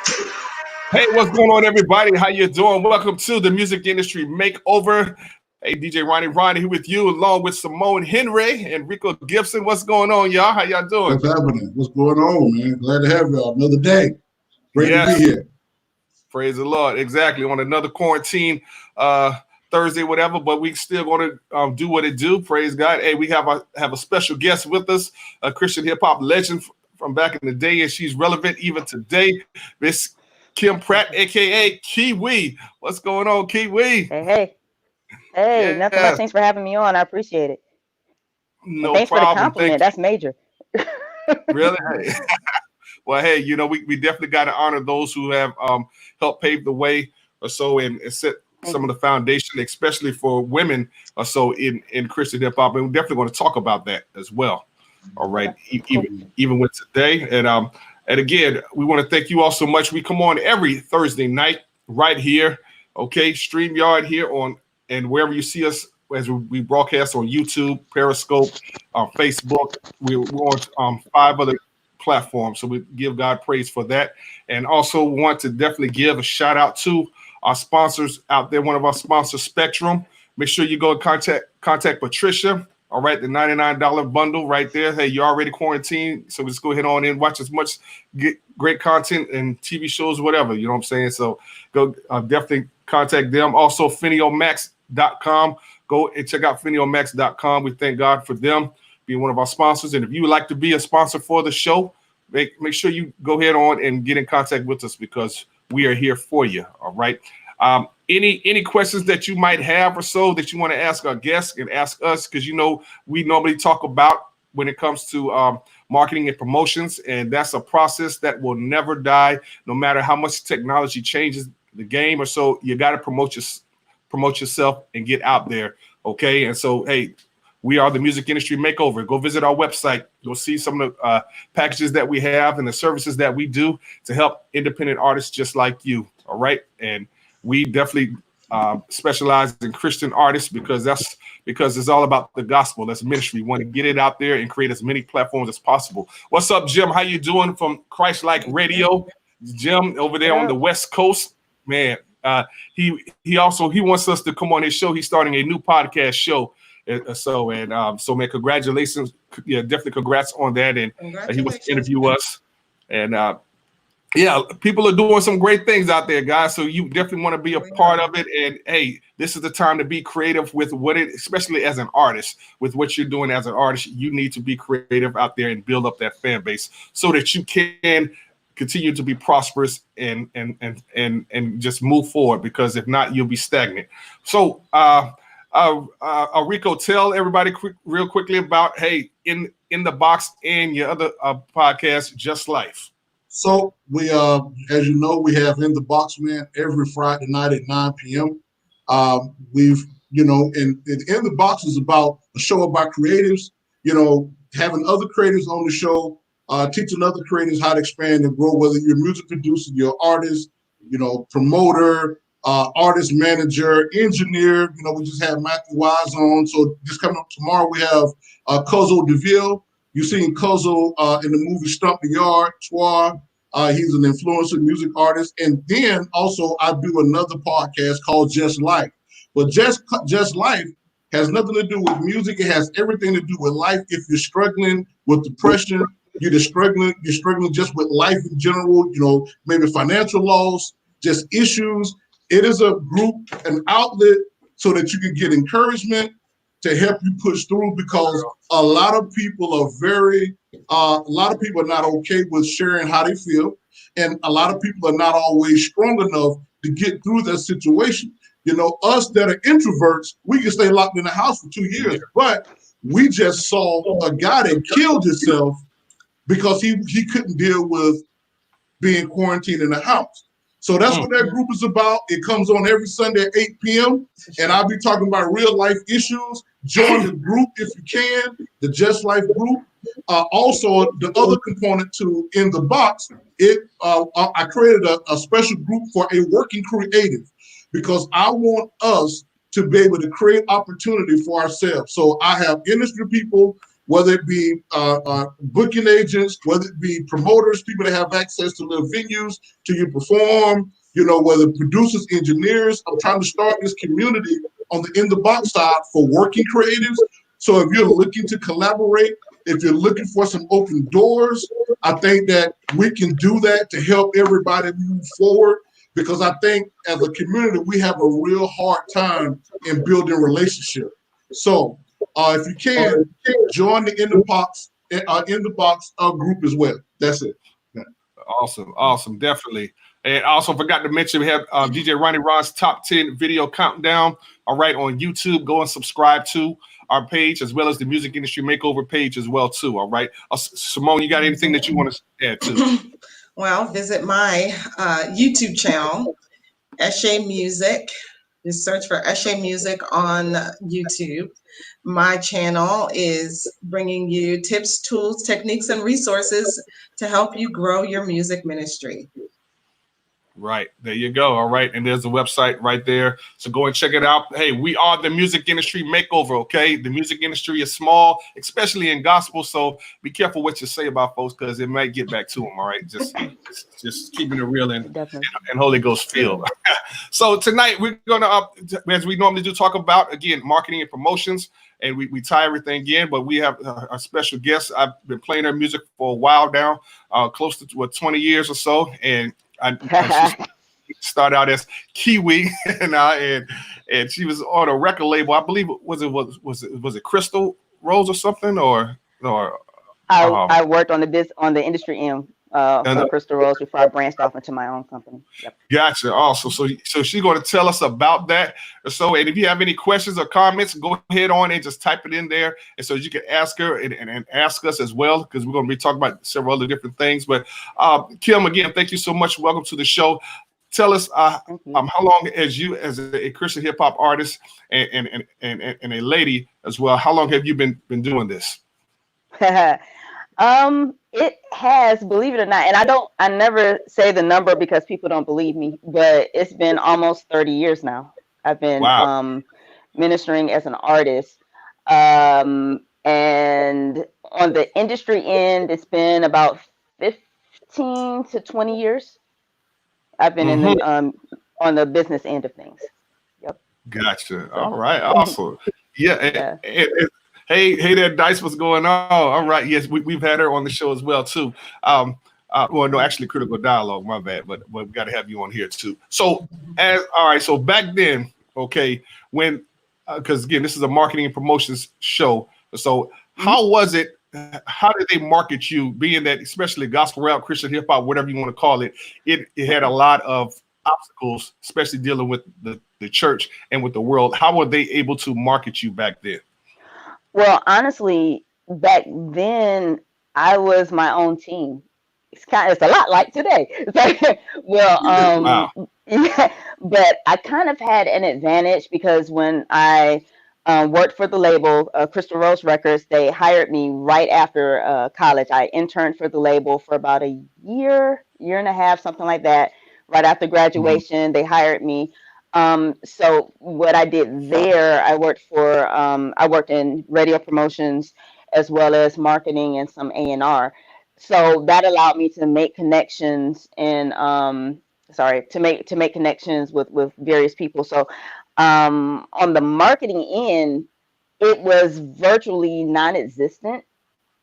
Hey, what's going on, everybody? How you doing? Welcome to the Music Industry Makeover. Hey, DJ Ronnie here with you, along with Simone Henry and Rico Gibson. What's going on, y'all? How y'all doing? What's happening? What's going on, man? Glad to have y'all. Another day. Great to be here. Praise the Lord. Exactly. On another quarantine Thursday, whatever, but we still going to do what it do. Praise God. Hey, we have a special guest with us, a Christian hip-hop legend from back in the day, and she's relevant even today. Miss Kim Pratt, a.k.a. Kiwi. What's going on, Kiwi? Hey, nothing much. Thanks for having me on. I appreciate it. No and thanks problem. for the compliment. That's major. Really? Well, hey, we definitely got to honor those who have helped pave the way or so and set some of the foundation, especially for women or so in Christian hip hop. And we're definitely going to talk about that as well. All right. Even with today. And again, we want to thank you all so much. We come on every Thursday night right here. Okay. StreamYard here and wherever you see us as we broadcast on YouTube, Periscope, Facebook. We're on 5 other platforms. So we give God praise for that. And also want to definitely give a shout out to our sponsors out there. One of our sponsors, Spectrum. Make sure you go and contact Patricia. All right, the $99 bundle right there. Hey, you're already quarantined, so just go ahead on in, watch as much great content and TV shows, whatever. You know what I'm saying? So go definitely contact them. Also, FinioMax.com. Go and check out FinioMax.com. We thank God for them being one of our sponsors. And if you would like to be a sponsor for the show, make sure you go ahead on and get in contact with us because we are here for you. All right. Any questions that you might have or so that you want to ask our guests and ask us, because we normally talk about when it comes to marketing and promotions, and that's a process that will never die, no matter how much technology changes the game or so. You got to promote yourself and get out there, okay? And so, hey, we are the Music Industry Makeover. Go visit our website. You'll see some of the packages that we have and the services that we do to help independent artists just like you, all right? And we definitely specialize in Christian artists because it's all about the gospel. That's ministry. We want to get it out there and create as many platforms as possible. What's up, Jim? How you doing from Christ-Like Radio? Jim over there on the West Coast, man. He wants us to come on his show. He's starting a new podcast show. So man, congratulations. Yeah, definitely congrats on that. And he wants to interview us. And people are doing some great things out there, guys. So you definitely want to be a part of it. And hey, this is the time to be creative with especially as an artist, with what you're doing as an artist. You need to be creative out there and build up that fan base so that you can continue to be prosperous and just move forward. Because if not, you'll be stagnant. So, Rico, tell everybody real quickly about in the box and your other podcast, Just Life. So we, as you know, we have In the Box, man, every Friday night at 9 p.m. And In the Box is about a show about creatives, having other creatives on the show, teaching other creatives how to expand and grow, whether you're a music producer, you're an artist, promoter, artist manager, engineer. We just had Matthew Wise on. So just coming up tomorrow, we have Cuzzo DeVille. You've seen Cuzzo in the movie Stump the Yard, Twa. He's an influencer music artist. And then also I do another podcast called Just Life. But Just Life has nothing to do with music. It has everything to do with life. If you're struggling with depression, you're struggling just with life in general, maybe financial loss, just issues. It is a group, an outlet so that you can get encouragement to help you push through, because a lot of people are not okay with sharing how they feel. And a lot of people are not always strong enough to get through that situation. Us that are introverts, we can stay locked in the house for 2 years, but we just saw a guy that killed himself because he couldn't deal with being quarantined in the house. So that's what that group is about. It comes on every Sunday at 8 p.m. And I'll be talking about real life issues. Join the group if you can, the Just Life group. Also, the other component to In the Box, I created a special group for a working creative, because I want us to be able to create opportunity for ourselves. So I have industry people whether it be booking agents, whether it be promoters, people that have access to little venues to you perform, whether producers, engineers. I'm trying to start this community on the In the Box side for working creatives. So if you're looking to collaborate, if you're looking for some open doors, I think that we can do that to help everybody move forward, because I think as a community, we have a real hard time in building relationships. So if you can, join the In the Box group as well. That's it. Yeah. Awesome, definitely. And I also forgot to mention we have DJ Ronnie Ron's top 10 video countdown. All right, on YouTube. Go and subscribe to our page as well as the Music Industry Makeover page as well too. All right, Simone, you got anything that you want to add to? Well, visit my YouTube channel, Eshe Music. Just search for Eshe Music on YouTube. My channel is bringing you tips, tools, techniques, and resources to help you grow your music ministry. Right. There you go. All right. And there's the website right there. So go and check it out. Hey, we are the Music Industry Makeover. Okay. The music industry is small, especially in gospel. So be careful what you say about folks, because it might get back to them. All right. Just keeping it real and Holy Ghost feel. So tonight we're going to, as we normally do, talk about, again, marketing and promotions. And we tie everything in, but we have a special guest. I've been playing her music for a while now, close to 20 years or so. And I started out as Kiwi, and she was on a record label. I believe was it Crystal Rose or something, or I worked on the industry end for Crystal Rose before I branched off into my own company. Yep. Gotcha. Also, so she's going to tell us about that. So, and if you have any questions or comments, go ahead on and just type it in there, and so you can ask her and ask us as well, because we're going to be talking about several other different things. But Kim, again, thank you so much. Welcome to the show. Tell us how long, as a Christian hip hop artist and a lady as well, how long have you been doing this? It has, believe it or not, and I never say the number because people don't believe me, but it's been almost 30 years now. I've been ministering as an artist. And on the industry end, it's been about 15 to 20 years. I've been in the on the business end of things. Yep. Gotcha. All right. Awesome. Yeah. Hey there, Dice, what's going on? All right, yes, we've had her on the show as well too. Well, no, actually, Critical Dialogue, my bad, but we got to have you on here too. So, so back then, okay, when, because again, this is a marketing and promotions show. So, how was it? How did they market you? Being that, especially gospel rap, Christian hip hop, whatever you want to call it, it had a lot of obstacles, especially dealing with the church and with the world. How were they able to market you back then? Well, honestly, back then I was my own team. It's a lot like today. Yeah, but I kind of had an advantage because when I worked for the label, Crystal Rose Records, they hired me right after college. I interned for the label for about a year and a half, something like that. Right after graduation, they hired me. So what I did there, I worked in radio promotions as well as marketing and some A&R. So that allowed me to make connections and to make connections with various people. So on the marketing end, it was virtually non-existent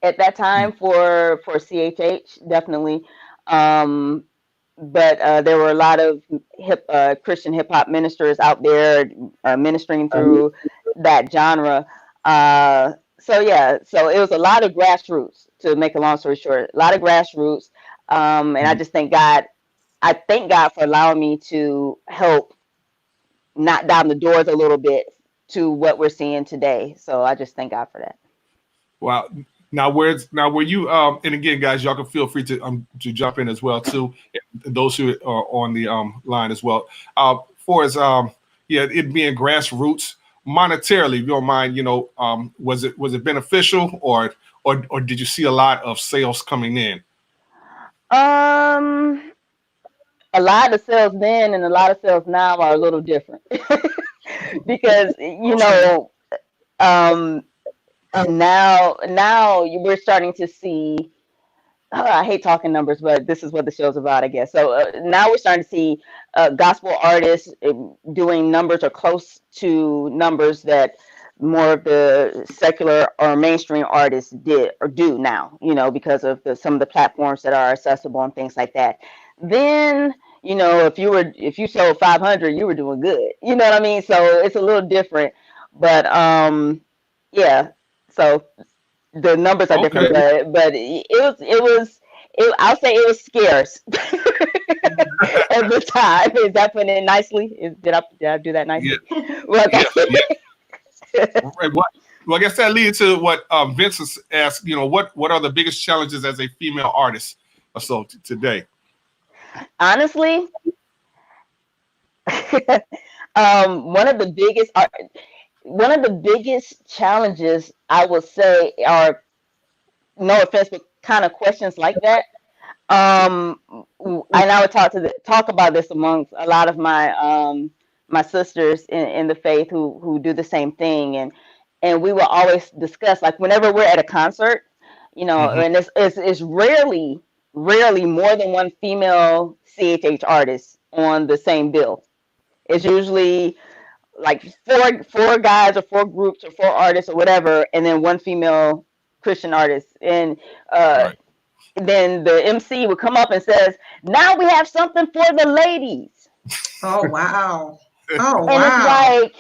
at that time for CHH, definitely. But there were a lot of Christian hip hop ministers out there ministering through that genre. So it was a lot of grassroots. To make a long story short, a lot of grassroots. And I just thank God. I thank God for allowing me to help knock down the doors a little bit to what we're seeing today. So I just thank God for that. Wow. Now, were you? And again, guys, y'all can feel free to jump in as well too. Those who are on the line as well. For as it being grassroots monetarily, if you don't mind, was it beneficial or did you see a lot of sales coming in? A lot of sales then and a lot of sales now are a little different because And now we're starting to see. I hate talking numbers, but this is what the show's about, I guess. So now we're starting to see gospel artists doing numbers or close to numbers that more of the secular or mainstream artists did or do now, because of some of the platforms that are accessible and things like that. Then, if you sold 500, you were doing good. You know what I mean? So it's a little different, but yeah. So the numbers are different, Okay. but I'll say it was scarce at the time. Is that putting it nicely? Did I do that Yeah. nicely? Well, Yes. Yes. Right. Well, I guess that leads to what Vince has asked. What are the biggest challenges as a female artist or so today? honestly, one of the biggest challenges I would say are, no offense, but kind of questions like that. And I would talk about this amongst a lot of my sisters in the faith who do the same thing, and we will always discuss, like, whenever we're at a concert, Hmm. and it's rarely more than one female CHH artist on the same bill. It's usually like four guys or four groups or four artists or whatever, and then one female Christian artist. And uh, Right. then the MC would come up and says, "Now we have something for the ladies," Oh, wow. Oh, and it's wow. like,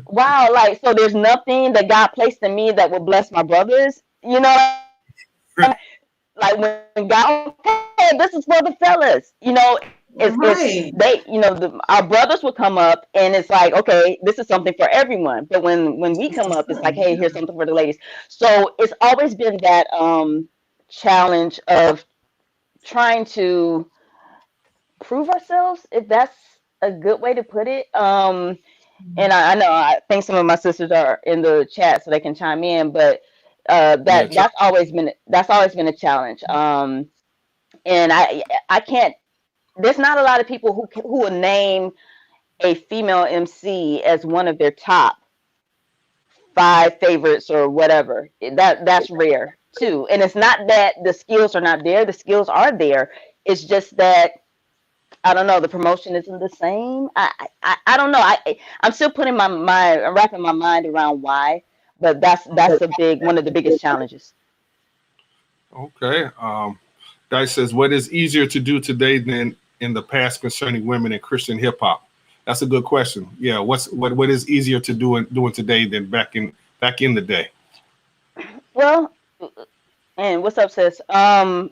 wow, like, so there's nothing that God placed in me that will bless my brothers, like, when God, okay, this is for the fellas, it's Right. they, our brothers would come up and it's like, okay, this is something for everyone. But when we come up, it's like, hey, here's something for the ladies. So it's always been that challenge of trying to prove ourselves, if that's a good way to put it. And I know, I think some of my sisters are in the chat so they can chime in, but Yeah. that's always been a challenge. And I can't. There's not a lot of people who will name a female MC as one of their top five favorites or whatever. That's rare too. And it's not that the skills are not there. The skills are there. It's just that, I don't know, the promotion isn't the same. I don't know. I'm still wrapping my mind around why, but that's one of the biggest challenges. Okay. Dice says, "What is easier to do today than in the past concerning women in Christian hip hop?" That's a good question. Yeah. What is easier to doing today than back in the day? Well, and what's up, sis? I'll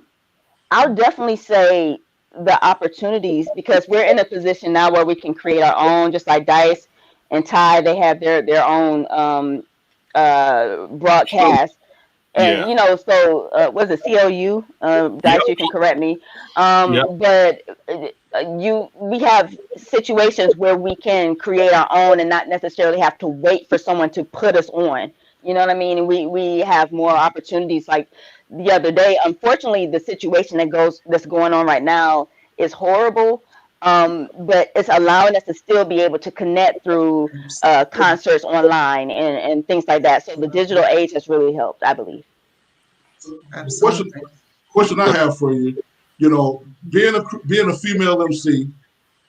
definitely say the opportunities, because we're in a position now where we can create our own, just like Dice and Ty, they have their own So broadcast. And yeah. so was it COU? Yep. Dice, you can correct me. Yep. But we have situations where we can create our own and not necessarily have to wait for someone to put us on. You know what I mean? We have more opportunities. Like the other day, unfortunately, the situation that's going on right now is horrible. But it's allowing us to still be able to connect through concerts online and things like that. So the digital age has really helped, I believe. Question Absolutely. question I have for you, being a female MC,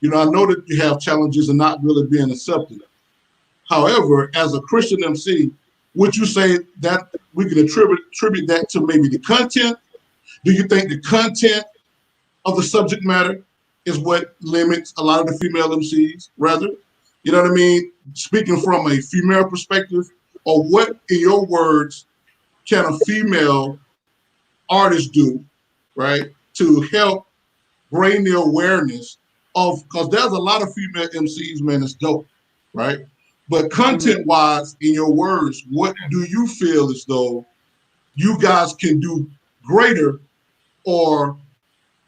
I know that you have challenges in not really being accepted. However, as a Christian MC, would you say that we can attribute that to maybe the content? Do you think the content of the subject matter is what limits a lot of the female MCs, rather? You know what I mean? Speaking from a female perspective, or what, in your words, can a female artist do, right, to help bring the awareness of, because there's a lot of female MCs, man, it's dope, right? But Hmm. content wise, in your words, what do you feel as though you guys can do greater or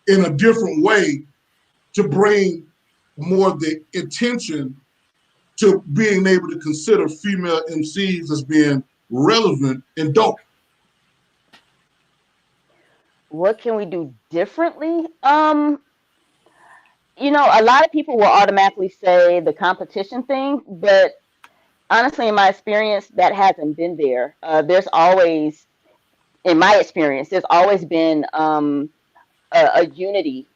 in a different way to bring more of the attention to being able to consider female MCs as being relevant and dope? What can we do differently? A lot of people will automatically say the competition thing, but honestly, in my experience, that hasn't been there. There's always, in my experience, there's always been a unity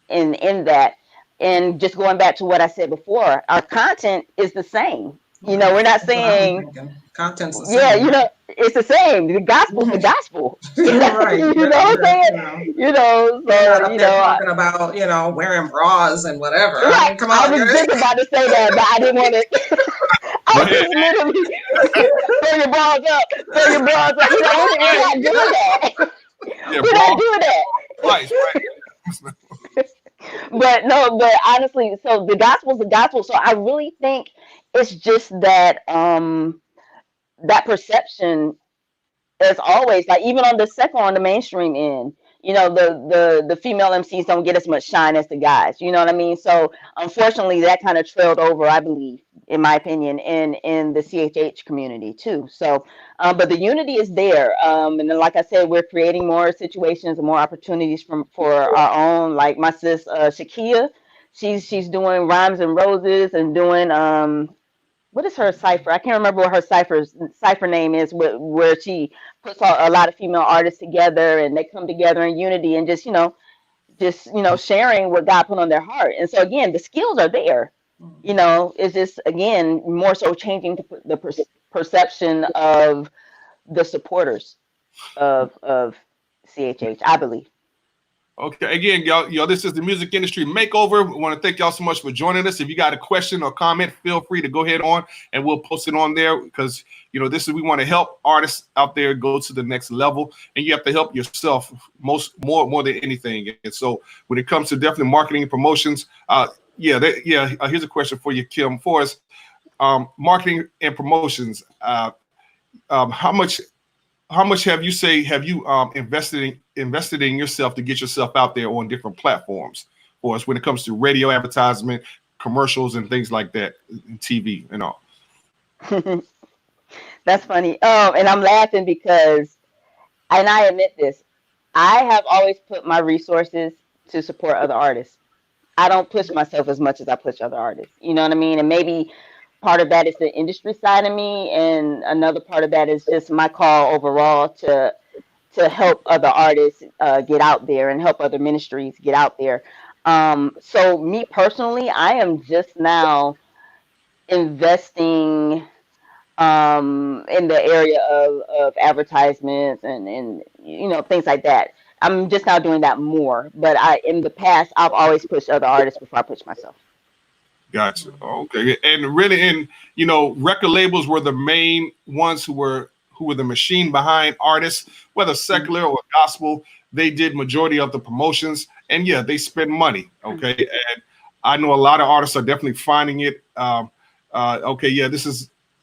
in that. And just going back to what I said before, our content is the same. You know, we're not That's what I'm saying, thinking. Content's the yeah, you same. know, it's the same. The gospel's the gospel. You know, Right. you know what I'm saying? You know, We're so not up there talking about, wearing bras and whatever. I right. mean, come I on, was guys. just about to say that, but I didn't want to. I Go was ahead. just literally throw your bras up, throw your bras up. You know, we're not doing that. Yeah, We're not bra doing that. twice, right? But no, but honestly, so the gospel's the gospel. So I really think it's just that that perception, as always, like even on the second, on the mainstream end, you know, the female MCs don't get as much shine as the guys. You know what I mean? So unfortunately, that kind of trailed over, I believe, in my opinion, in the CHH community too. So, but the unity is there, and then, like I said, we're creating more situations and more opportunities for our own. Like my sis Shakia, she's doing rhymes and roses and doing what is her cipher? I can't remember what her cipher name is. Where she puts a lot of female artists together, and they come together in unity and just sharing what God put on their heart. And so again, the skills are there. You know, it's just again more so changing the perception of the supporters of CHH, I believe. Okay, again, y'all, this is the Music Industry Makeover. We want to thank y'all so much for joining us. If you got a question or comment, feel free to go ahead on and we'll post it on there because, this is, we want to help artists out there go to the next level, and you have to help yourself more than anything. And so when it comes to definitely marketing and promotions, here's a question for you, Kim, for us. Marketing and promotions, how much have you invested in yourself to get yourself out there on different platforms for us when it comes to radio advertisement, commercials, and things like that, and TV and all? That's funny. And I'm laughing because, and I admit this, I have always put my resources to support other artists. I don't push myself as much as I push other artists. You know what I mean? And maybe part of that is the industry side of me, and another part of that is just my call overall to help other artists get out there and help other ministries get out there. So me personally, I am just now investing in the area of advertisements and things like that. I'm just now doing that more, but in the past I've always pushed other artists before I push myself. Gotcha. Okay. And really, record labels were the main ones who were the machine behind artists, whether secular or gospel. They did majority of the promotions, and yeah, they spend money. Okay. And I know a lot of artists are definitely finding it.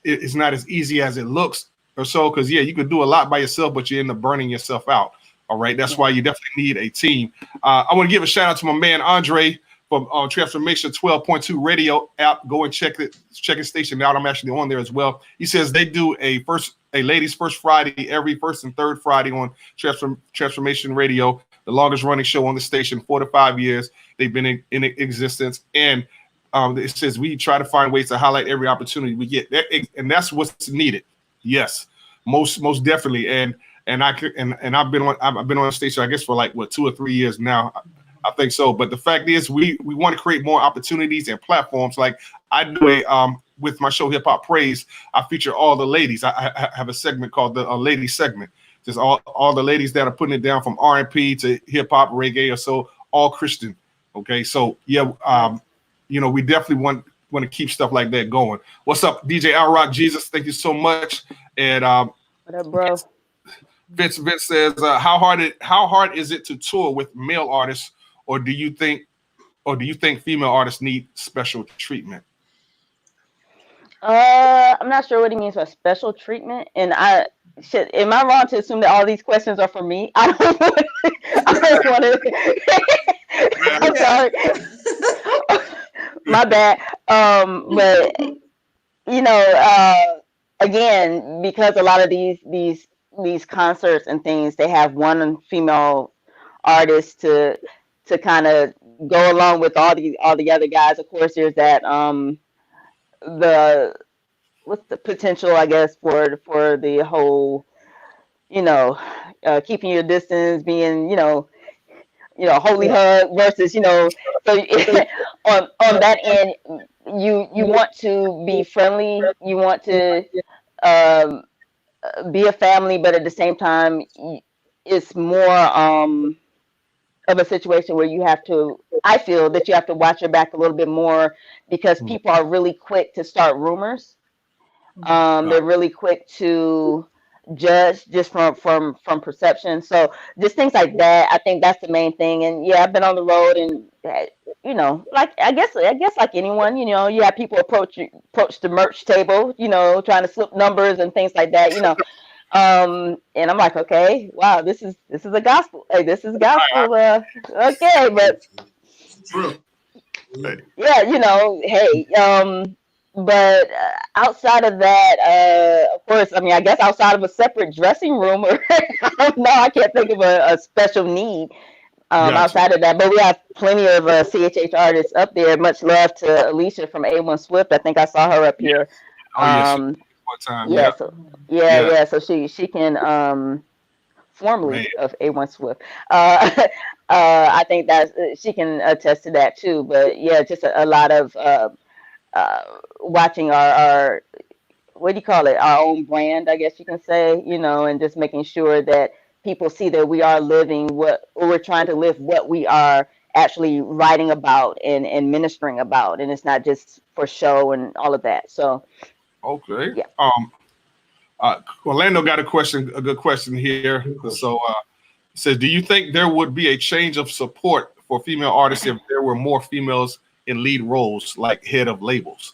It's not as easy as it looks or so, because you could do a lot by yourself, but you end up burning yourself out. All right. That's why you definitely need a team. I want to give a shout out to my man, Andre, from Transformation 12.2 radio app. Go and check his station out. I'm actually on there as well. He says they do a ladies first Friday every first and third Friday on Transformation Radio, the longest running show on the station, 4 to 5 years. They've been in existence. And it says we try to find ways to highlight every opportunity we get, and that's what's needed. Yes, most definitely. And I've been on the station, I guess, for like 2 or 3 years now. I think so. But the fact is, we want to create more opportunities and platforms. Like I do with my show Hip Hop Praise, I feature all the ladies. I have a segment called the Lady segment. Just all the ladies that are putting it down from R&B to hip hop, reggae, or so, all Christian. Okay, so we definitely want to keep stuff like that going. What's up, DJ Al Rock Jesus? Thank you so much. And What up, bro? Vince says, how hard is it to tour with male artists, or do you think female artists need special treatment? I'm not sure what he means by special treatment, and am I wrong to assume that all these questions are for me? I don't want to. I'm sorry. My bad. But again, because a lot of these concerts and things, they have one female artist to kind of go along with all the other guys. Of course, there's that the what's the potential, I guess, for the whole, you know, keeping your distance, being, holy hug versus, so on that end, you want to be friendly, you want to um, be a family, but at the same time, it's more of a situation where you have to. I feel that you have to watch your back a little bit more because people are really quick to start rumors. They're really quick to judge just from perception. So just things like that. I think that's the main thing. And yeah, I've been on the road, and like I guess like anyone, you have people approach the merch table, trying to slip numbers and things like that. And I'm like, okay, wow, this is a gospel. Hey, this is gospel. Okay, but yeah, hey, but outside of that, of course, I mean, I guess outside of a separate dressing room, or no, I can't think of a special need outside of that. But we have plenty of CHH artists up there. Much love to Alicia from A1 Swift. I think I saw her up here. Oh yes, one time. Yeah, so yeah. So she can formerly Man. of A1 Swift. I think that she can attest to that too. But yeah, just a lot of watching our what do you call it, our own brand, I guess you can say, and just making sure that people see that we are living what we're trying to live, what we are actually writing about and ministering about, and it's not just for show and all of that. So okay, yeah. Orlando got a good question here. So it says, do you think there would be a change of support for female artists if there were more females in lead roles, like head of labels?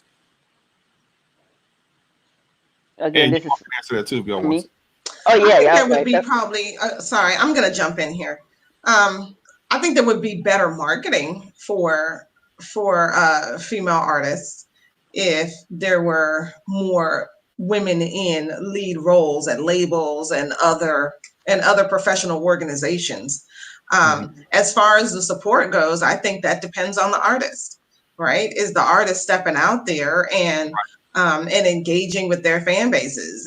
Again, and this you is can answer that too if you want me. to. Oh yeah, I think yeah. there would Okay. be probably. Sorry, I'm going to jump in here. I think there would be better marketing for female artists if there were more women in lead roles at labels and other professional organizations. As far as the support goes, I think that depends on the artist, right? Is the artist stepping out there and engaging with their fan bases?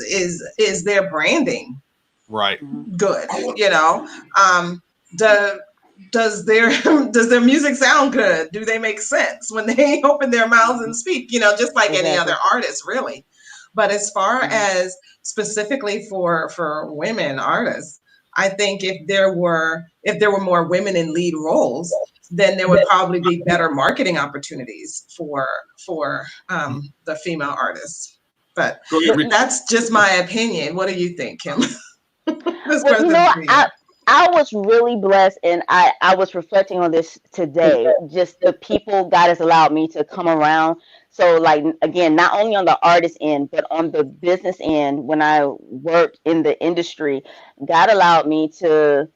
Is their branding Right. good? Does their music sound good? Do they make sense when they open their mouths and speak? Just like any Exactly. other artist, really. But as far as specifically for women artists, I think if there were more women in lead roles, then there would probably be better marketing opportunities for the female artists. But Go ahead, Rich. that's just my opinion. What do you think, Kim? Well, I was really blessed, and I was reflecting on this today. Just the people God has allowed me to come around. So, like, again, not only on the artist end, but on the business end, when I worked in the industry, God allowed me to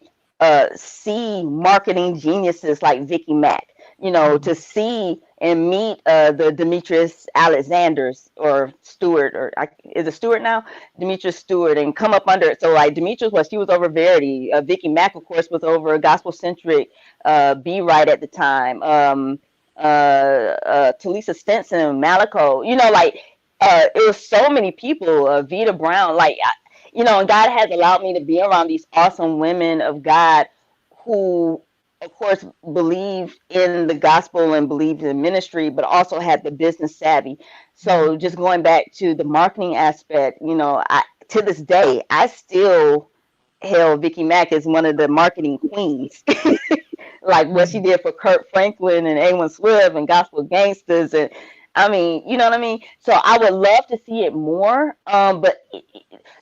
see marketing geniuses like Vicky Mack, to see and meet the Demetrius Alexanders or Stewart, or is it Stewart now? Demetrius Stewart, and come up under it. So like Demetrius she was over Verity. Vicky Mack, of course, was over Gospel Centric, Be Right at the time. Talisa Stinson, Malico, it was so many people, Vita Brown, and God has allowed me to be around these awesome women of God who, of course, believe in the gospel and believed in ministry, but also had the business savvy. So just going back to the marketing aspect, to this day, I still hail Vicky Mack as one of the marketing queens. Like what she did for Kurt Franklin and A1 Swift and Gospel Gangsters. And I mean, you know what I mean? So I would love to see it more. But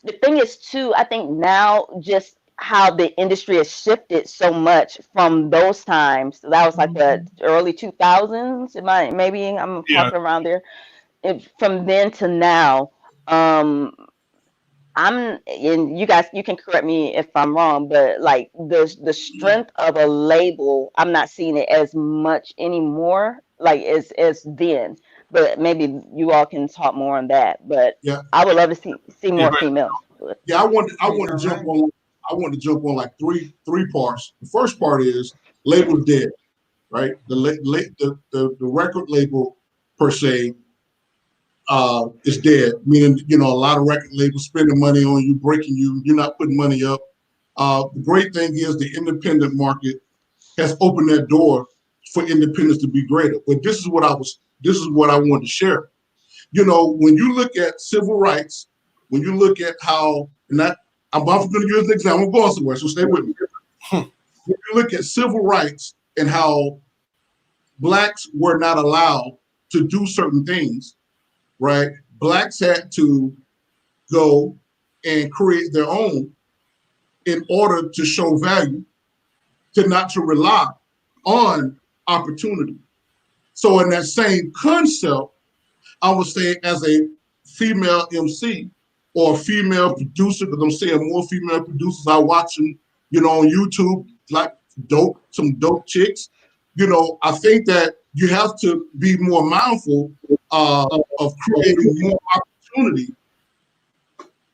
the thing is, too, I think now just how the industry has shifted so much from those times. So that was like the early 2000s. Maybe I'm talking around there. From then to now, and you guys, you can correct me if I'm wrong, but like the strength of a label, I'm not seeing it as much anymore, like as then. But maybe you all can talk more on that. But Yeah, I would love to see more females. yeah. I want to jump on. I want to jump on like three parts. The first part is label's dead, right? The record label per se is dead. Meaning, a lot of record labels spending money on you, breaking you. You're not putting money up. The great thing is the independent market has opened that door for independence to be greater. But this is what I wanted to share. When you look at civil rights, when you look at how, and that I'm going to use an example. I'm going somewhere, so stay with me. When you look at civil rights and how blacks were not allowed to do certain things, right? Blacks had to go and create their own in order to show value, to rely on opportunity. So in that same concept, I would say as a female MC or a female producer, because I'm seeing more female producers I watching, on YouTube, like some dope chicks. I think that you have to be more mindful of creating more opportunity,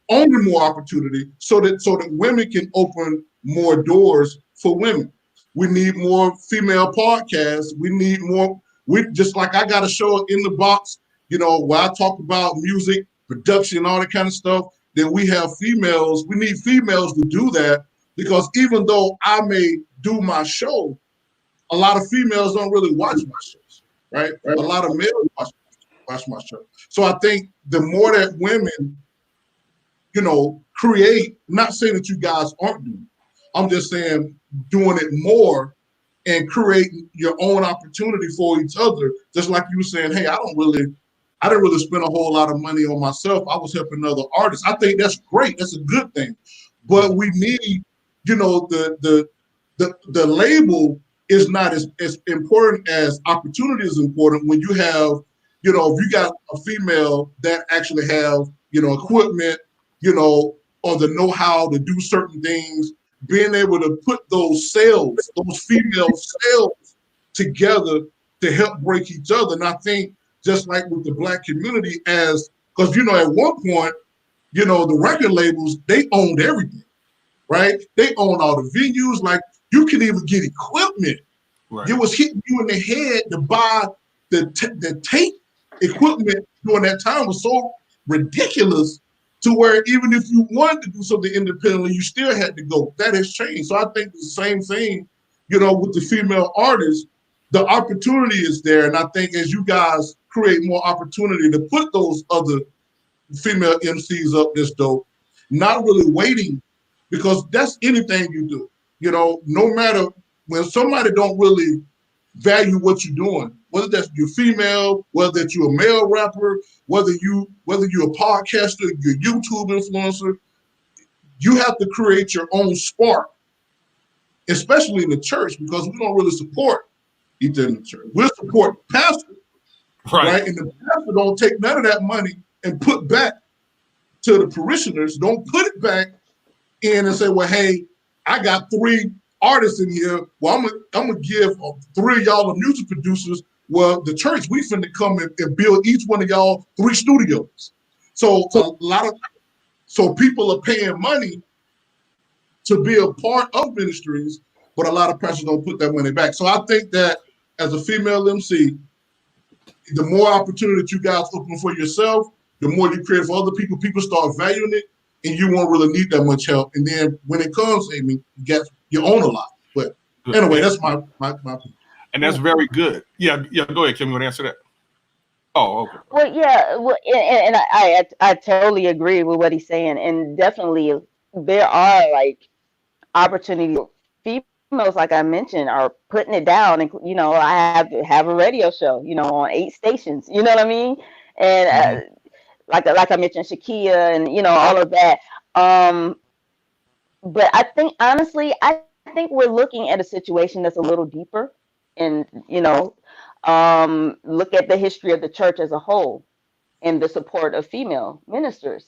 only more opportunity, so that women can open more doors for women. We need more female podcasts. We need more. We just like I got a show in the box, where I talk about music, production, all that kind of stuff. Then we have females. We need females to do that because even though I may do my show, a lot of females don't really watch my shows, right? A lot of males watch my show. So I think the more that women create, not saying that you guys aren't doing it. I'm just saying doing it more and creating your own opportunity for each other. Just like you were saying, hey, I didn't really spend a whole lot of money on myself. I was helping other artists. I think that's great. That's a good thing. But we need, the label is not as important as opportunity is important when you have, if you got a female that actually have, equipment, or the know-how to do certain things, being able to put those female sales together to help break each other. And I think just like with the Black community, because, at one point, the record labels, they owned everything, right? They owned all the venues. Like you could even get equipment. Right. It was hitting you in the head to buy the tape equipment during that time was so ridiculous to where even if you wanted to do something independently, you still had to go. That has changed. So I think the same thing, with the female artists, the opportunity is there. And I think as you guys create more opportunity to put those other female MCs up this dope, not really waiting, because that's anything you do. No matter when somebody don't really value what you're doing, whether that's you're female, whether that you're a male rapper, whether you're a podcaster, you're a YouTube influencer, you have to create your own spark, especially in the church, because we don't really support each other in the church. We'll support the pastor, right? And the pastor don't take none of that money and put back to the parishioners. Don't put it back in and say, well, hey, I got 3 artists in here. Well, I'm gonna give 3 of y'all the music producers. Well, the church, we finna come and build each one of y'all 3 studios. So people are paying money to be a part of ministries, but a lot of pastors don't put that money back. So I think that as a female MC, the more opportunity that you guys open for yourself, the more you create for other people, people start valuing it, and you won't really need that much help. And then when it comes, you own a lot. But anyway, that's my opinion. And that's very good. Yeah. Go ahead, Kim. You want to answer that? Oh, okay. Well, yeah. Well, and I totally agree with what he's saying, and definitely there are like opportunities. Females, like I mentioned, are putting it down, and I have a radio show, on 8 stations. You know what I mean? And like I mentioned, Shakia, and all of that. But I think honestly, I think we're looking at a situation that's a little deeper, and look at the history of the church as a whole and the support of female ministers.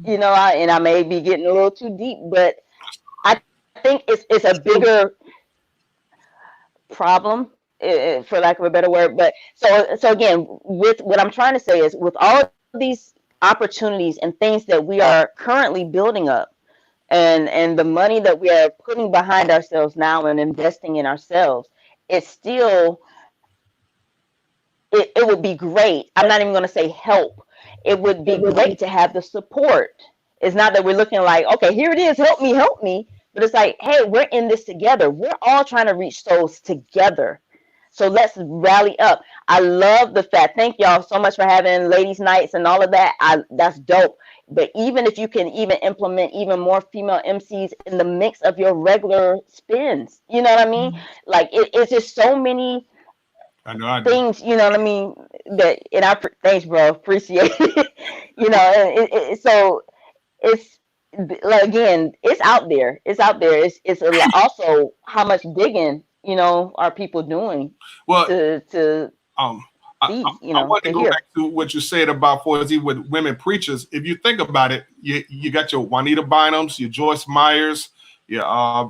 And I may be getting a little too deep, but I think it's a bigger problem, for lack of a better word. But so again, with what I'm trying to say is, with all these opportunities and things that we are currently building up, and the money that we are putting behind ourselves now and investing in ourselves, it's still it would be great. I'm not even going to say help. It would be great to have the support. It's not that we're looking like, okay, here it is, help me. But it's like, hey, we're in this together. We're all trying to reach souls together. So let's rally up. I love the fact. Thank y'all so much for having ladies' nights and all of that. That's dope. But even if you can even implement even more female MCs in the mix of your regular spins, you know what I mean? Like it's just so many I do. things, you know what I mean? That and thanks, bro, appreciate it. So it's like again, it's out there. It's out there. It's a lot. Also, how much digging, are people doing Well, to um, I, see, I want to to go hear. back to what you said about with women preachers. If you think about it, you got your Juanita Bynums, your Joyce Myers, your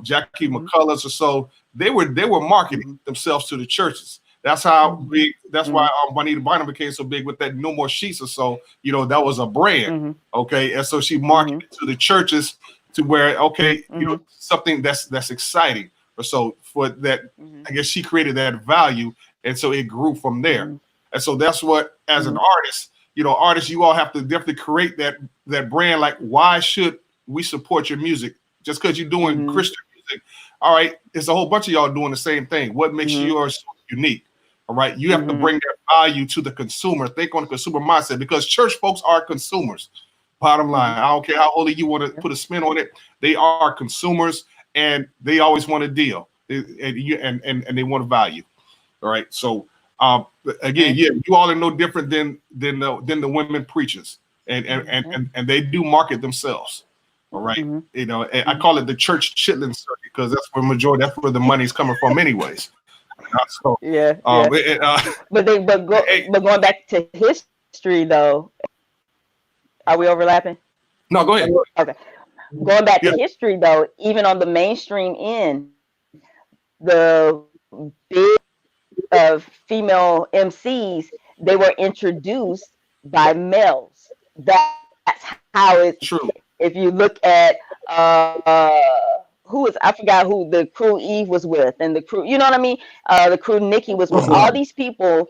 Jackie McCulloughs, or so. They were marketing themselves to the churches. That's how big. That's why Juanita Bynum became so big with that No More Sheets or so. That was a brand, okay. And so she marketed to the churches to where something that's exciting. Or so for that, I guess she created that value, and so it grew from there. And so that's what, as an artist, artists, you all have to definitely create that brand. Like, why should we support your music? Just because you're doing Christian music, all right, it's a whole bunch of y'all doing the same thing. What makes yours unique? All right, you have to bring that value to the consumer. Think on the consumer mindset, because church folks are consumers. Bottom line, I don't care how holy you want to put a spin on it. They are consumers, and they always want a deal, and they want value. All right, so again, you all are no different than the women preachers, and they do market themselves. All right, and I call it the church chitlin circuit, because that's where the money's coming from, anyways. So, but going back to history though, are we overlapping? No, go ahead. Okay, going back to history though, even on the mainstream end, the big of female MCs, they were introduced by males. That's how it's true. If you look at I forgot who the crew Eve was with, and the crew, you know what I mean? The crew Nikki was with. All these people,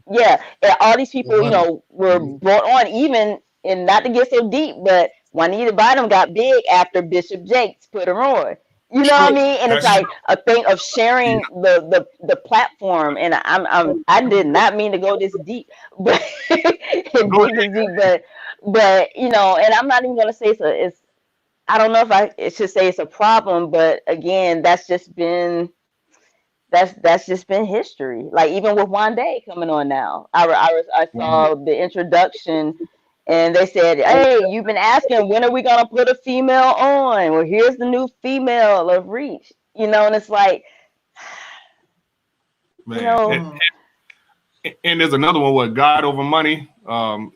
and all these people, were brought on, even, and not to get so deep, but Juanita Bynum got big after Bishop Jakes put her on. You know what I mean? And it's like a thing of sharing the platform. And I did not mean to go this deep, but but and I'm not even gonna say it's I don't know if I should say it's a problem, but again, that's just been history. Like even with Wande coming on now, I saw the introduction. And they said, hey, you've been asking, when are we going to put a female on? Well, here's the new female of Reach. And it's like, man. And there's another one, what, God Over Money? I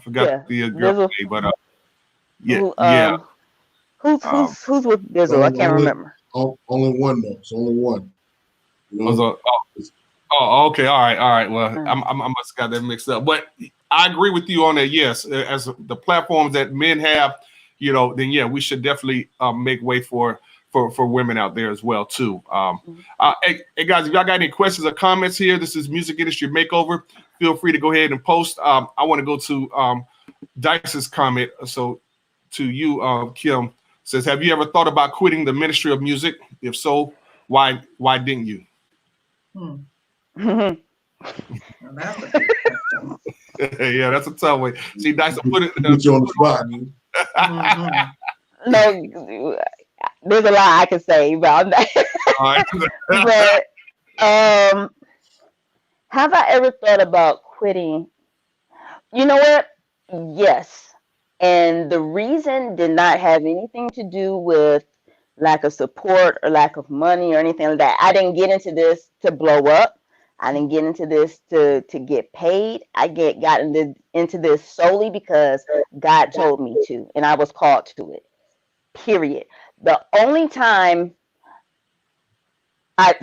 forgot the girl name, but Who's with Bizzle? I can't remember. Only one, though. It's only one. Okay, all right. Well, I must have got that mixed up, but I agree with you on that. Yes, as the platforms that men have, then we should definitely make way for women out there as well too. Hey guys, if y'all got any questions or comments here, this is Music Industry Makeover. Feel free to go ahead and post. I want to go to Dice's comment. So to you, Kim, says, have you ever thought about quitting the ministry of music? If so, why didn't you? Well, that's a good question. Yeah, that's a tough way. See, Dice, put it you on the spot. No, there's a lot I can say about that. But have I ever thought about quitting? You know what? Yes. And the reason did not have anything to do with lack of support or lack of money or anything like that. I didn't get into this to blow up. I didn't get into this to get paid. I got into this solely because God told me to, and I was called to it. Period. The only time I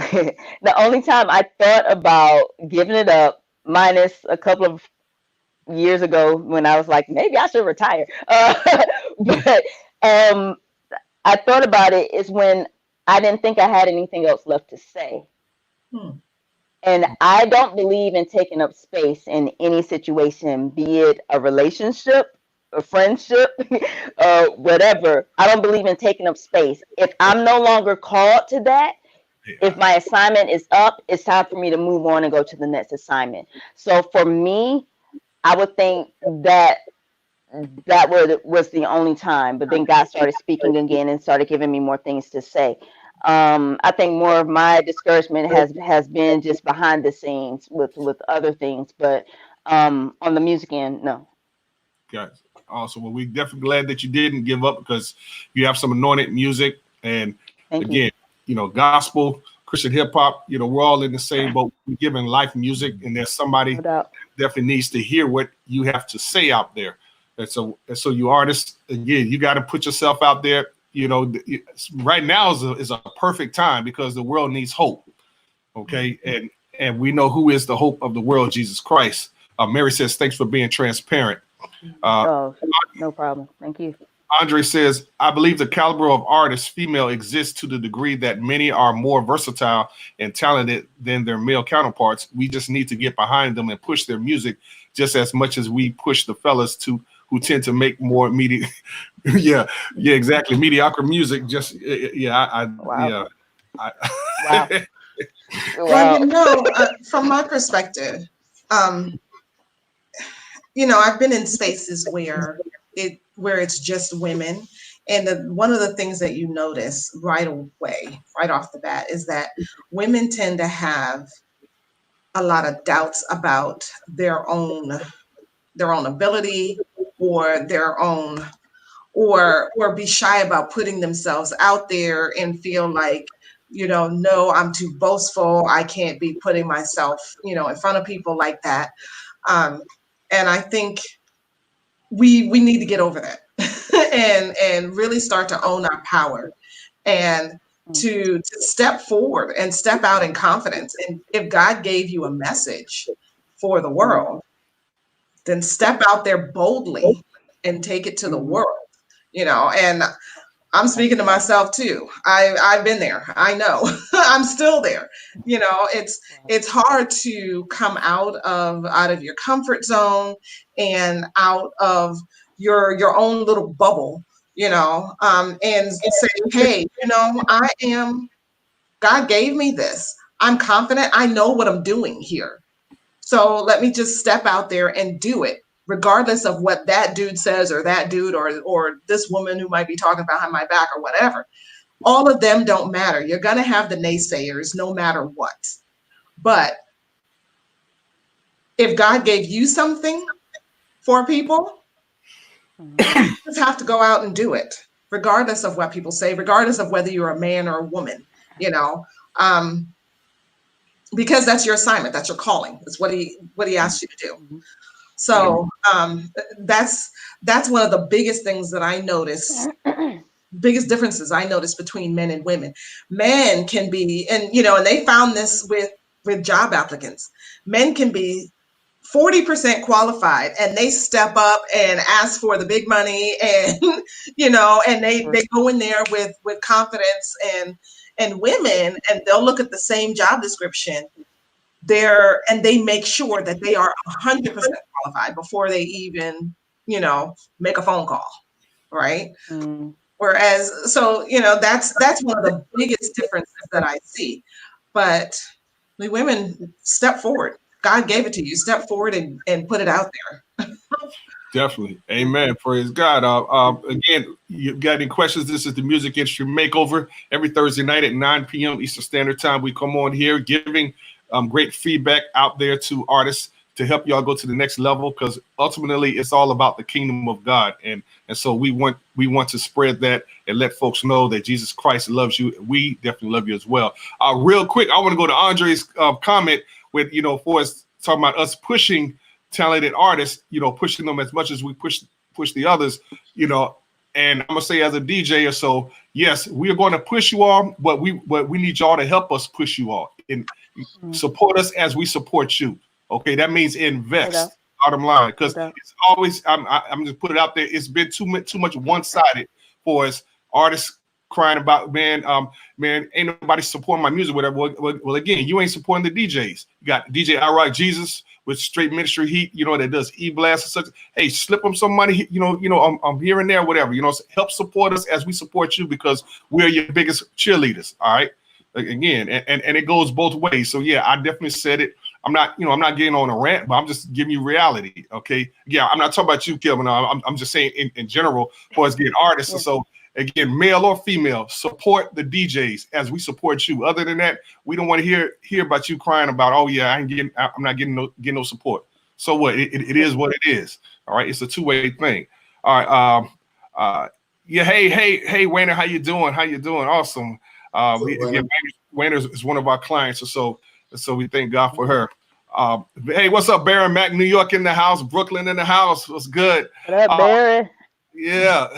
thought about giving it up, minus a couple of years ago when I was like, maybe I should retire. But I thought about it is when I didn't think I had anything else left to say. And I don't believe in taking up space in any situation, be it a relationship, a friendship, whatever. I don't believe in taking up space. If I'm no longer called to that, if my assignment is up, it's time for me to move on and go to the next assignment. So for me, I would think that was the only time. But then God started speaking again and started giving me more things to say. I think more of my discouragement has been just behind the scenes with other things, but on the music end, no. Guys, awesome. Well, we're definitely glad that you didn't give up because you have some anointed music. And Thank again, gospel, Christian hip hop, we're all in the same boat. We're giving life music, and there's somebody No doubt. definitely needs to hear what you have to say out there. And so you artists, again, you got to put yourself out there. Right now is a perfect time because the world needs hope. Okay, and we know who is the hope of the world, Jesus Christ. Mary says, "Thanks for being transparent." Oh, no problem. Thank you. Andre says, "I believe the caliber of artists female exists to the degree that many are more versatile and talented than their male counterparts. We just need to get behind them and push their music just as much as we push the fellas who tend to make more yeah, exactly, mediocre music. Just Wow. I Wow. Well, from my perspective, I've been in spaces where it's just women, and one of the things that you notice right away, right off the bat, is that women tend to have a lot of doubts about their own ability, or their own, or be shy about putting themselves out there and feel like, no, I'm too boastful. I can't be putting myself, in front of people like that. And I think we need to get over that and really start to own our power, and to step forward and step out in confidence. And if God gave you a message for the world, then step out there boldly and take it to the world, and I'm speaking to myself too. I've been there. I know. I'm still there. It's hard to come out of your comfort zone and out of your own little bubble, and say, hey, God gave me this. I'm confident. I know what I'm doing here. So let me just step out there and do it, regardless of what that dude says, or that dude, or this woman who might be talking behind my back, or whatever. All of them don't matter. You're going to have the naysayers no matter what. But if God gave you something for people, you just have to go out and do it, regardless of what people say, regardless of whether you're a man or a woman, because that's your assignment, that's your calling. That's what he asked you to do. So that's one of the biggest things that I notice, biggest differences I notice between men and women. Men can be, and they found this with job applicants. Men can be 40% qualified, and they step up and ask for the big money, and and they go in there with confidence, and women, and they'll look at the same job description and they make sure that they are 100% qualified before they even make a phone call, right? Whereas, so that's one of the biggest differences that I see. But the women, step forward. God gave it to you. Step forward and put it out there. Definitely. Amen. Praise God. Again, you got any questions? This is the Music Industry Makeover. Every Thursday night at 9 p.m. Eastern Standard Time, we come on here giving great feedback out there to artists to help y'all go to the next level, because ultimately it's all about the kingdom of God. And so we want to spread that and let folks know that Jesus Christ loves you. We definitely love you as well. Real quick, I want to go to Andre's comment with, for us talking about us pushing talented artists, pushing them as much as we push the others, and I'm gonna say as a DJ or so, yes, we are going to push you all, but we need y'all to help us push you all and support us as we support you. Okay, that means invest. Bottom line, because it's always I'm just put it out there. It's been too much one-sided for us. Artists crying about, man, ain't nobody supporting my music, whatever. Well, again, you ain't supporting the DJs. You got DJ I Rock Jesus with Straight Ministry Heat, that does E-Blast and such. Hey, slip them some money, I'm here and there, whatever. Help support us as we support you, because we're your biggest cheerleaders. All right. Again, and it goes both ways. So yeah, I definitely said it. I'm not getting on a rant, but I'm just giving you reality. Okay. Yeah, I'm not talking about you, Kelvin. I'm just saying in general, for us getting artists. Yeah. So again, male or female, support the DJs as we support you. Other than that, we don't want to hear about you crying about, oh yeah, I'm not getting no support. So what? It is what it is. All right. It's a two-way thing. All right. Yeah. Hey, Wayner, how you doing? Awesome. Wayner is one of our clients, so we thank God for her. Hey, what's up, Baron Mac? New York in the house, Brooklyn in the house. What's good? What up, Baron? Yeah.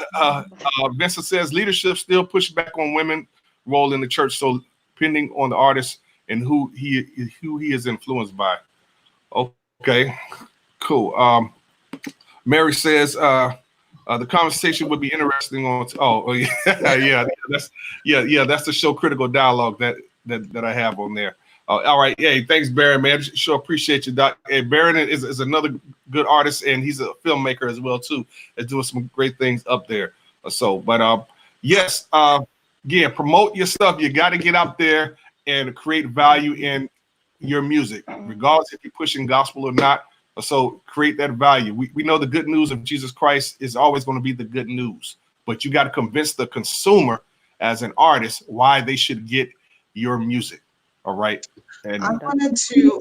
Vincent says leadership still push back on women role in the church, so depending on the artist and who he is influenced by. Okay, cool. Mary says the conversation would be interesting on. Yeah, that's the show Critical Dialogue that I have on there. All right, hey, thanks, Baron, man. Sure appreciate you, Doc. Hey, Baron is another good artist, and he's a filmmaker as well too. Is doing some great things up there. Yes, again, promote your stuff. You got to get out there and create value in your music, regardless if you're pushing gospel or not. So create that value. We know the good news of Jesus Christ is always going to be the good news, but you got to convince the consumer as an artist why they should get your music. All right. And I wanted to,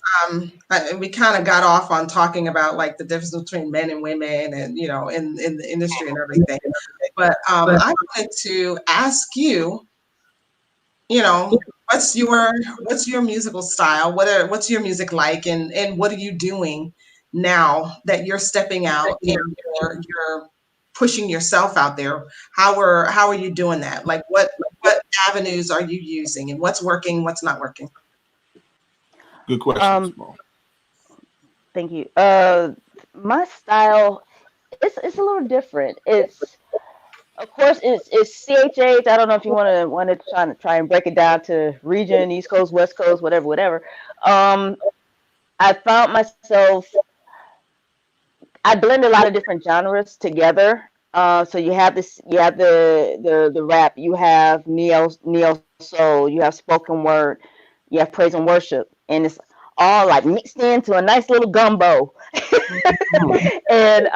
we kind of got off on talking about like the difference between men and women and, in the industry and everything. But I wanted to ask you, what's your musical style? What's your music like? And what are you doing now that you're stepping out and you're pushing yourself out there? How are you doing that? Like what avenues are you using, and what's working, what's not working? Good question. Thank you. My style, it's a little different. Of course, it's CHH. I don't know if you want to try and break it down to region, East Coast, West Coast, whatever. I found myself, I blend a lot of different genres together. So you have the rap, you have neo soul, you have spoken word, you have praise and worship, and it's all like mixed into a nice little gumbo. And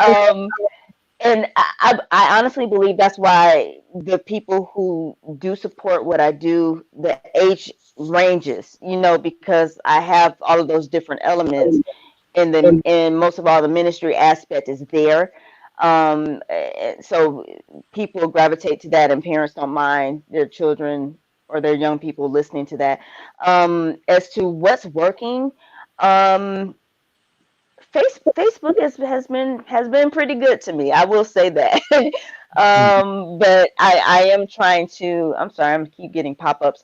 I honestly believe that's why the people who do support what I do, the age ranges, because I have all of those different elements, and most of all the ministry aspect is there. So people gravitate to that, and parents don't mind their children or their young people listening to that. As to what's working, Facebook has been pretty good to me. I will say that. But I am trying to. I'm sorry, I keep getting pop-ups.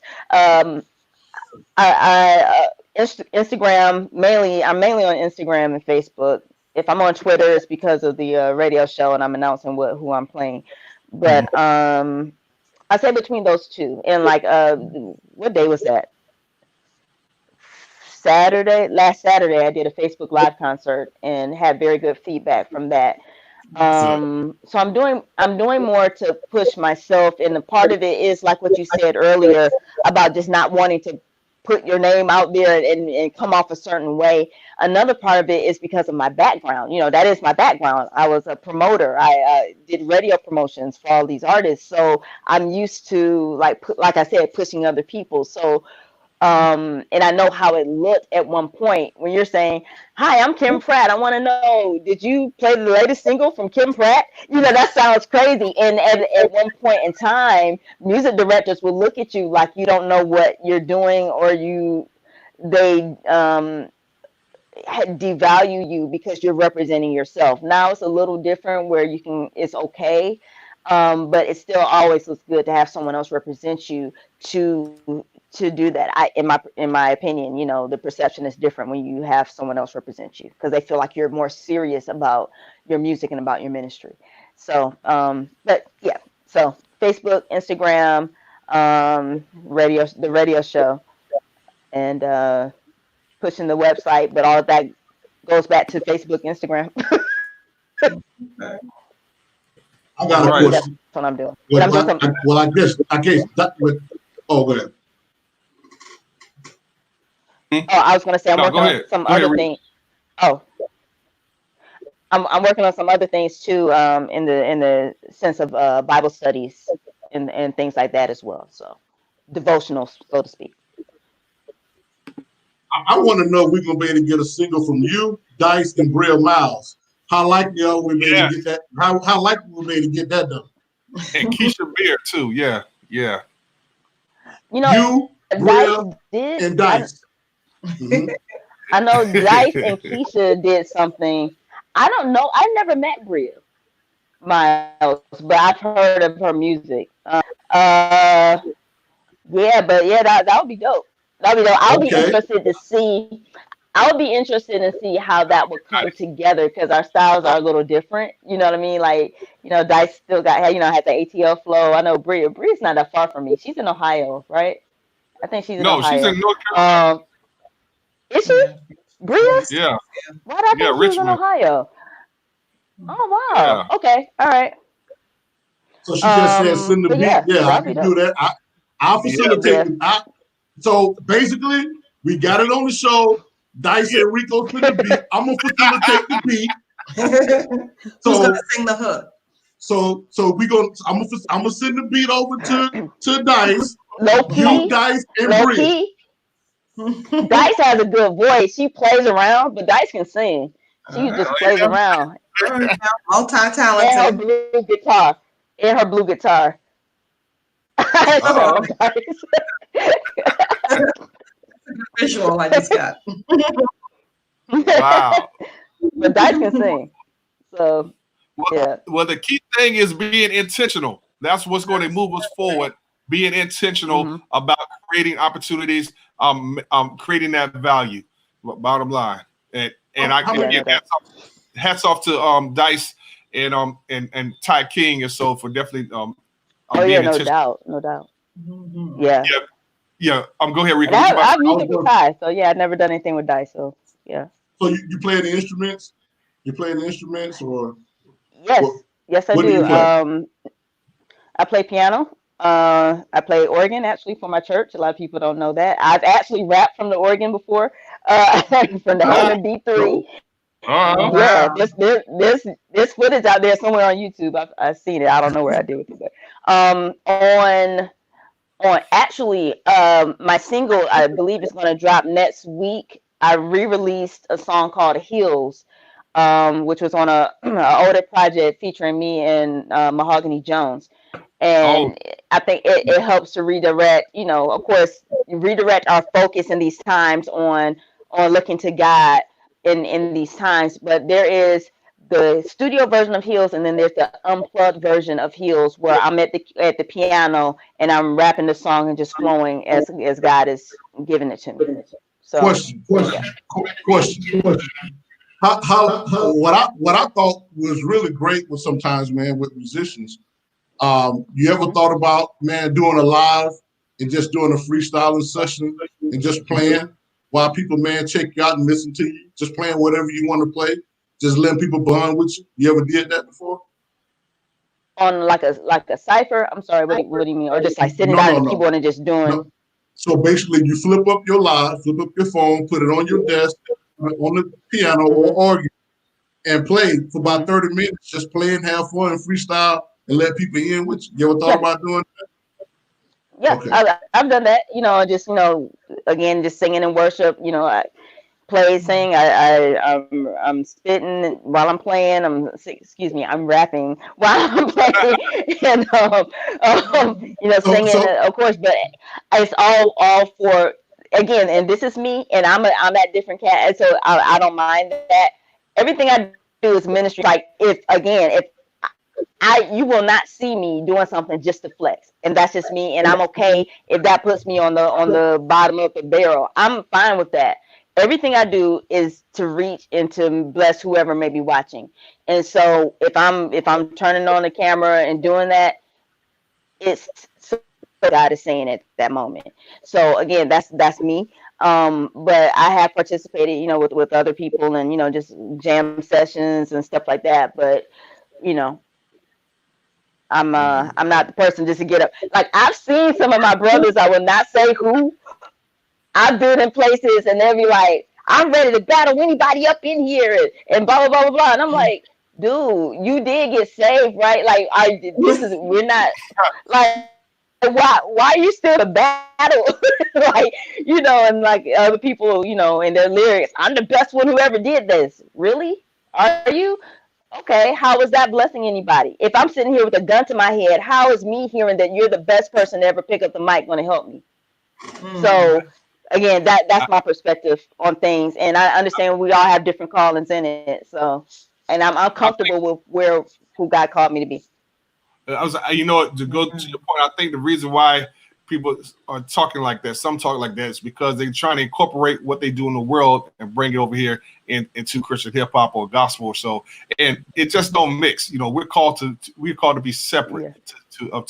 Instagram mainly. I'm mainly on Instagram and Facebook. If I'm on Twitter, it's because of the radio show and I'm announcing who I'm playing. But I say between those two. And like, what day was that? Last Saturday, I did a Facebook Live concert and had very good feedback from that. So I'm doing more to push myself, and the part of it is like what you said earlier about just not wanting to put your name out there and come off a certain way. Another part of it is because of my background. That is my background. I was a promoter. I did radio promotions for all these artists, so I'm used to like I said, pushing other people. So and I know how it looked at one point when you're saying, "Hi, I'm Kim Pratt. I want to know, did you play the latest single from Kim Pratt?" That sounds crazy. And at one point in time, music directors will look at you like you don't know what you're doing, or they devalue you because you're representing yourself. Now it's a little different where it's okay. But it still always looks good to have someone else represent you to do that. In my opinion, the perception is different when you have someone else represent you, because they feel like you're more serious about your music and about your ministry. So, but yeah, so Facebook, Instagram, the radio show, and pushing the website. But all of that goes back to Facebook, Instagram. I got a Right. That's question. what I'm doing. And Well, I'm doing some. I guess that would. Oh, go ahead. Oh, I was gonna say I'm No, working go on ahead. some Go ahead, other Rick. things. Oh, I'm working on some other things too. In the sense of Bible studies and things like that as well. So devotionals, so to speak. I want to know if we're gonna be able to get a single from you, Dice, and Bria Miles. How likely are we be able Yeah. to get that? How likely we be able to get that done? And Keisha Beer too. Yeah. Yeah. You know, You, Dice Bria, did. and Dice. Mhm. I know Dice and Keisha did something. I don't know. I never met Bria Miles, but I've heard of her music. Uh, yeah, but yeah, that would be dope. That would be dope. I would be Okay. interested to see. I would be interested to see how that would come together because our styles are a little different. You know what I mean? Like, Dice still got, has the ATL flow. I know Bria's not that far from me. She's in Ohio, right? I think she's in No, she's Ohio. in North Carolina. Is she? Bria? Yeah. Why did I Yeah, think she was in Richmond. Ohio? Oh wow. Yeah. Okay. All right. So she just said send the But beat. yeah, Yeah, I that'd be can do dope. that. I'll facilitate. Yeah. So basically, we got it on the show. Dice and Rico send the beat. I'm gonna facilitate the beat. Who's gonna sing the hook? So I'm gonna send the beat over to Dice. Low You, key. Dice, and Low Bria. key. Dice has a good voice. She plays around, but Dice can sing. She just plays around. Multi-talented. And her blue guitar. Uh-oh. Visual I just got. Wow. But Dice can sing. So yeah. Well, the key thing is being intentional. That's what's going to move us forward. Being intentional about creating opportunities, creating that value. Bottom line, and hats off to Dice and Ty King and so for definitely no doubt. Yeah. Yeah. Go ahead, Rico. I have music with Ty, so yeah, I've never done anything with Dice, so yeah. So you play the instruments? You play the instruments or? Yes, I do. Do you play? I play piano. I play organ actually for my church. A lot of people don't know that. I've actually rapped from the organ before, from the Hammond B3. Yeah, there's footage out there somewhere on YouTube. I've seen it. I don't know where I did with it, but on actually my single I believe is going to drop next week. I re-released a song called Heels, which was on a older project featuring me and Mahogany Jones. And I think it helps to redirect, of course, redirect our focus in these times on looking to God in these times. But there is the studio version of Heels, and then there's the unplugged version of Heels, where I'm at the piano and I'm rapping the song and just flowing as God is giving it to me. So question. How what I thought was really great was sometimes, man, with musicians. You ever thought about, man, doing a live and just doing a freestyling session and just playing while people, man, check you out and listen to you, just playing whatever you want to play, just letting people bond with you? You ever did that before? On like a cipher? I'm sorry, what do you mean? Or just like sitting down at the keyboard and just doing? No. So basically, you flip up your phone, put it on your desk, on the piano or organ, and play for about 30 minutes, just play and have fun and freestyle and let people in with you. You ever thought about doing that? Yeah, okay. I've done that, just, again, just singing and worship, I play, sing, I'm spitting while I'm playing, I'm rapping while I'm playing, and, singing, of course, but it's all for, again, and this is me, and I'm that different cat, and so I don't mind that. Everything I do is ministry. Like if you will not see me doing something just to flex, and that's just me, and I'm okay if that puts me on the bottom of the barrel. I'm fine with that. Everything I do is to reach and to bless whoever may be watching. And so if I'm turning on the camera and doing that, it's so God is saying at that moment. So again, that's me. But I have participated, with other people and just jam sessions and stuff like that. But you know, I'm not the person just to get up. Like I've seen some of my brothers, I will not say who, I've been in places and they'll be like, I'm ready to battle anybody up in here and blah blah blah blah blah. And I'm like, dude, you did get saved, right? Like we're not like why are you still a battle? Like, and like other people, in their lyrics, I'm the best one who ever did this. Really? Are you? Okay, how is that blessing anybody? If I'm sitting here with a gun to my head, how is me hearing that you're the best person to ever pick up the mic going to help me? So again, that's my perspective on things, and I understand we all have different callings in it. So, and I'm comfortable with who God called me to be. To go to your point, I think the reason why people are talking like that, some talk like that, is because they're trying to incorporate what they do in the world and bring it over here into Christian hip hop or gospel or so, and it just don't mix. We're called to be separate, to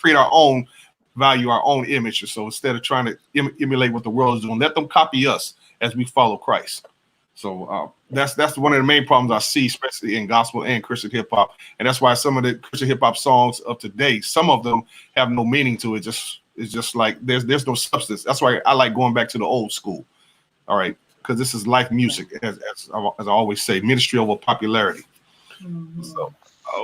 create our own value, our own image. So instead of trying to emulate what the world is doing, let them copy us as we follow Christ. So that's one of the main problems I see, especially in gospel and Christian hip hop, and that's why some of the Christian hip hop songs of today, some of them have no meaning to it. It's just like there's no substance. That's why I like going back to the old school. All right, because this is life music, as I always say, ministry over popularity. So,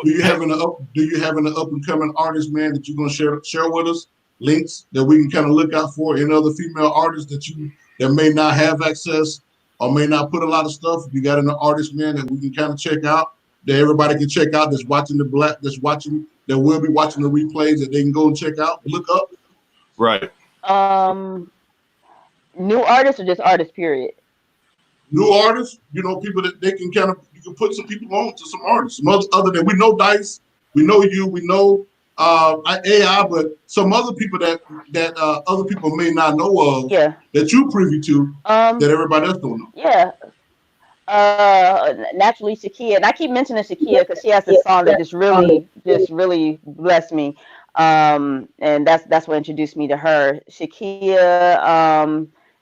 do you have an up and coming artist, man, that you're gonna share with us? Links that we can kind of look out for in other female artists that may not have access or may not put a lot of stuff. If you got an artist, man, that we can kind of check out, that everybody can check out, that will be watching the replays, that they can go and check out, look up. Right. New artists or just artists, period? New artists, people that they can you can put some people on to some artists. Other than, we know Dice, we know you, we know AI, but some other people that other people may not know of, that you privy to, that everybody else don't know. Yeah. Naturally Shakia, and I keep mentioning Shakia because she has this song that just really blessed me. And that's what introduced me to her. Shakia,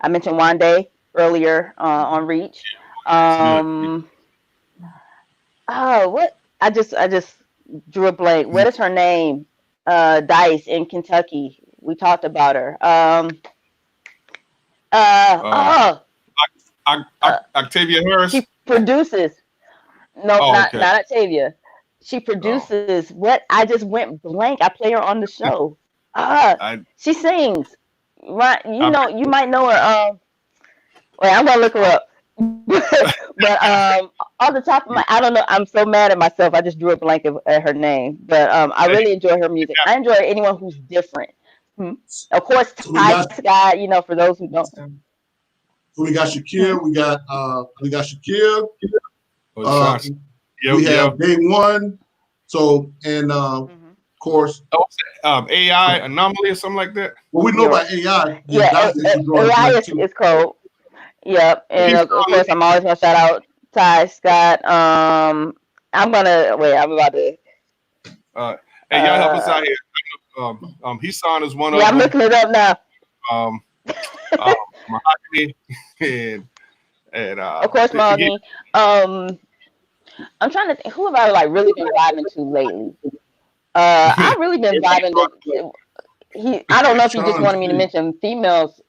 I mentioned Wande earlier on Reach. What I just drew a blank. What is her name? Dice in Kentucky. We talked about her. Octavia Harris. She produces. No, not Octavia. She produces. What? I just went blank. I play her on the show. She sings. Right? You might know her. Wait, I'm gonna look her up. But off the top of I don't know. I'm so mad at myself. I just drew a blank at her name. But I really enjoy her music. I enjoy anyone who's different. Of course, Ty Scott. For those who don't. So we got Shakir. We got Shakir. We have Day One. So of course, AI Anomaly or something like that. Well, we know about AI. AI is cold. Yep, and of course, I'm always gonna shout out Ty Scott. I'm about to. Hey, y'all help us out here. Hisan is one of them. Yeah, I'm looking it up now. Mahogany and of course, Mahogany. I'm trying to think, who have I really been vibing to lately? I've really been vibing to. I don't know if he just wanted me to mention females.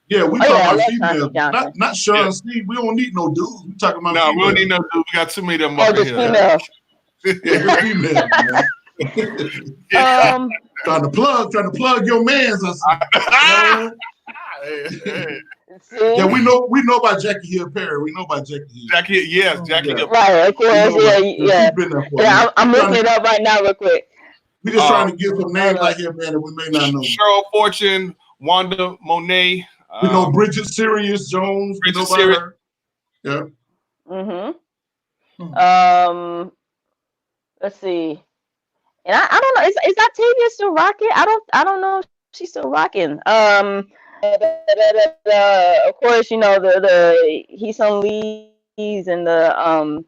Yeah, we talking about females, not Sean C. We don't need no dudes. We talking about females. We don't need no dudes. We got too many of them up here. Females. Females, man. Trying to plug your man's. Yeah, we know about Jackie Hill Perry. We know about Jackie Hill. Jackie Hill. Right, of course. Yeah. I'm looking it up right now, real quick. We just trying to get some names out here, man, that we may not know. Cheryl Fortune, Wanda Monet. We know Bridget Sirius Jones. Bridget Sirius. Yeah. Let's see. And I don't know. Is Octavia still rocking? I don't know if she's still rocking. Of course, the Hisan Lee's and the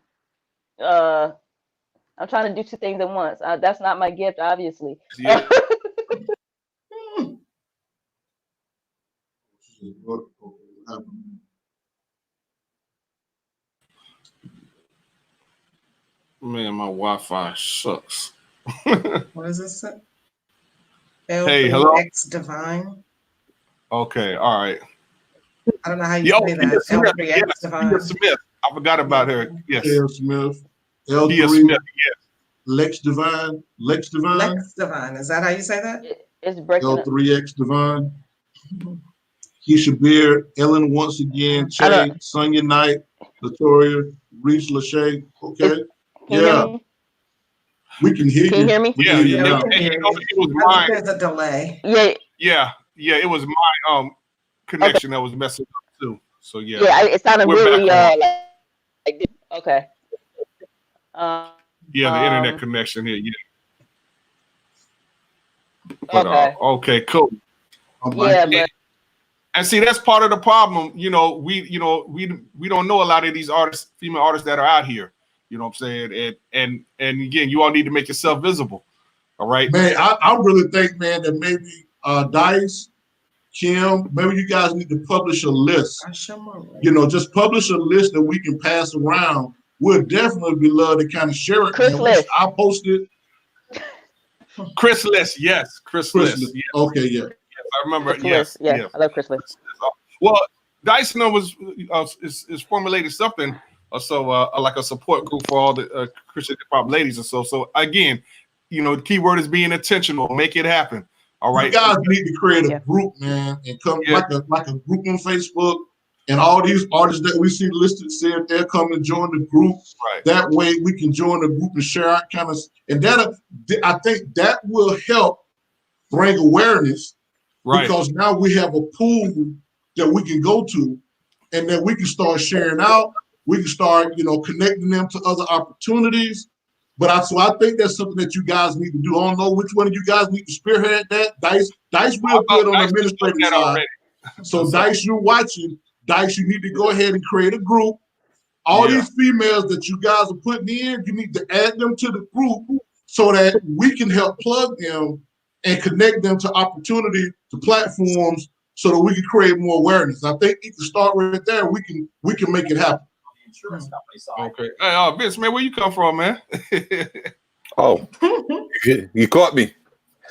I'm trying to do two things at once. That's not my gift, obviously. Yeah. What happened? Man, my Wi-Fi sucks. What is this? Hey, hello. L3X Divine. Okay, all right. I don't know how you Yo, say that. Smith. L3X Yes, Divine. Tia Smith. I forgot about her. Yes. Tia Smith. Tia L3. Smith. Yes. Lex Divine. Lex Divine. Lex Divine. Is that how you say that? It's breaking up. L3X Divine. Keisha Beard. Ellen once again. I Che. don't. Sonia Knight. Latoya. Reese Lachey. Okay. Can you Yeah. hear me? We can hear Can you you. hear me? We Yeah, can hear you yeah. now. we can And hear you know, you. it was I mine. think there's a delay. Yeah. Yeah, it was my connection that was messing up too. So yeah, Yeah. It sounded we're really back on. like this. Okay. Yeah, the internet connection here. Yeah. But Okay. okay, cool. Yeah, but And see, that's part of the problem. We don't know a lot of these artists, female artists that are out here. You know what I'm saying? And again, you all need to make yourself visible. All right. Man, I really think, man, that maybe Dice, Kim, maybe you guys need to publish a list. Just publish a list that we can pass around. We'll definitely be love to kind of share it. Chris List. I posted. Chris List, yes. Chris List. Yes. Okay, yeah. Yes, I remember. Chris Yes, List. Yeah, yes. I love Chris List. Well, Dyson is formulating something, like a support group for all the Christian hip hop ladies and so. So again, the key word is being intentional. Make it happen. All right. You guys need to create a group, man, and come like a group on Facebook, and all these artists that we see listed, say if they'll come and join the group. Right. That way we can join the group and share our kind of, and I think that will help bring awareness. Right. Because now we have a pool that we can go to, and then we can start sharing out. We can start, connecting them to other opportunities. But I think that's something that you guys need to do. I don't know which one of you guys need to spearhead that. Dice real good on the administrative side. Already. So Dice, you're watching. Dice, you need to go ahead and create a group. All these females that you guys are putting in, you need to add them to the group so that we can help plug them and connect them to opportunity, to platforms, so that we can create more awareness. I think you can start right there. We can make it happen. Okay. Hey, Vince, man, where you come from, man? Oh, you caught me.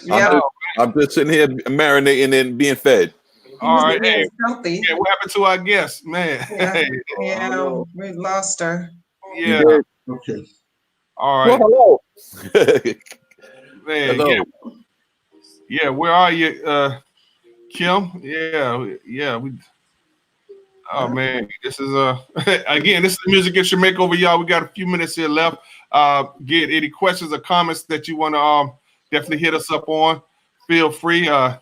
Yeah. I'm just sitting here marinating and being fed. All right. Hey, what happened to our guest, man? Yeah, we lost her. Yeah. Okay. All right. Well, hello. Man, hello. Yeah, where are you, Kim? Yeah. Oh man, this is again, this is the Music Industry Makeover, y'all. We got a few minutes here left. Get any questions or comments that you want to definitely hit us up on. Feel free. Like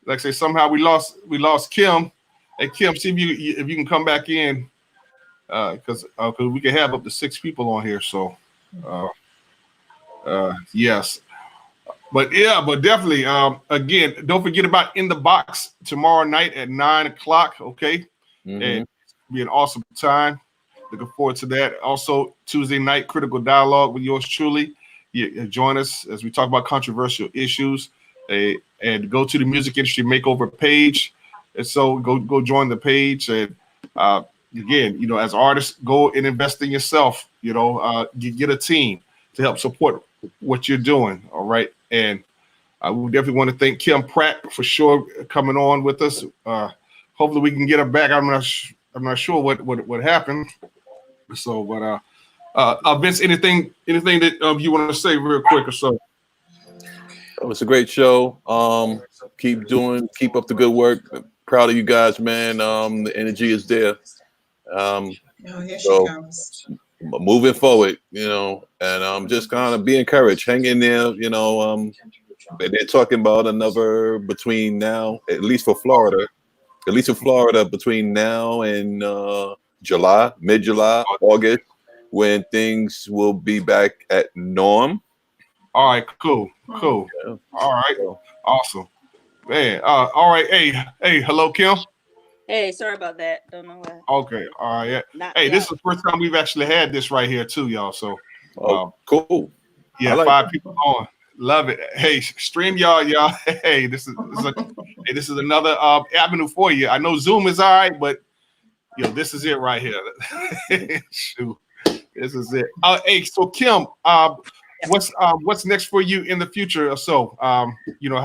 I say, somehow we lost Kim. Hey Kim, see if you can come back in, because we can have up to 6 people on here. So yes. But definitely, again, don't forget about In the Box tomorrow night at 9 o'clock. Okay. Mm-hmm. And it'll be an awesome time. Looking forward to that. Also, Tuesday night, Critical Dialogue with yours truly. Join us as we talk about controversial issues. And go to the Music Industry Makeover page. And so go join the page. And again, as artists, go and invest in yourself. Get a team to help support what you're doing. All right. And we definitely want to thank Kim Pratt for sure coming on with us. Hopefully we can get her back. I'm not sure what happened. So, but Vince, anything that you want to say real quick or so? It was a great show. Keep up the good work. Proud of you guys, man. The energy is there. Here she comes. Moving forward, and just kind of be encouraged. Hang in there, They're talking about another between now, at least for Florida, between now and mid-July, August, when things will be back at norm. All right, cool. Yeah. All right, awesome, man. All right, hey, hello, Kim. Hey, sorry about that. Don't know why. Okay, all right. Yeah. This is the first time we've actually had this right here too, y'all. So, cool. Yeah, 5 people on. Love it. Hey, stream y'all. Hey, this is Hey, this is another avenue for you. I know Zoom is all right, but this is it right here. Shoot, this is it. Hey, so Kim, what's next for you in the future or so? Your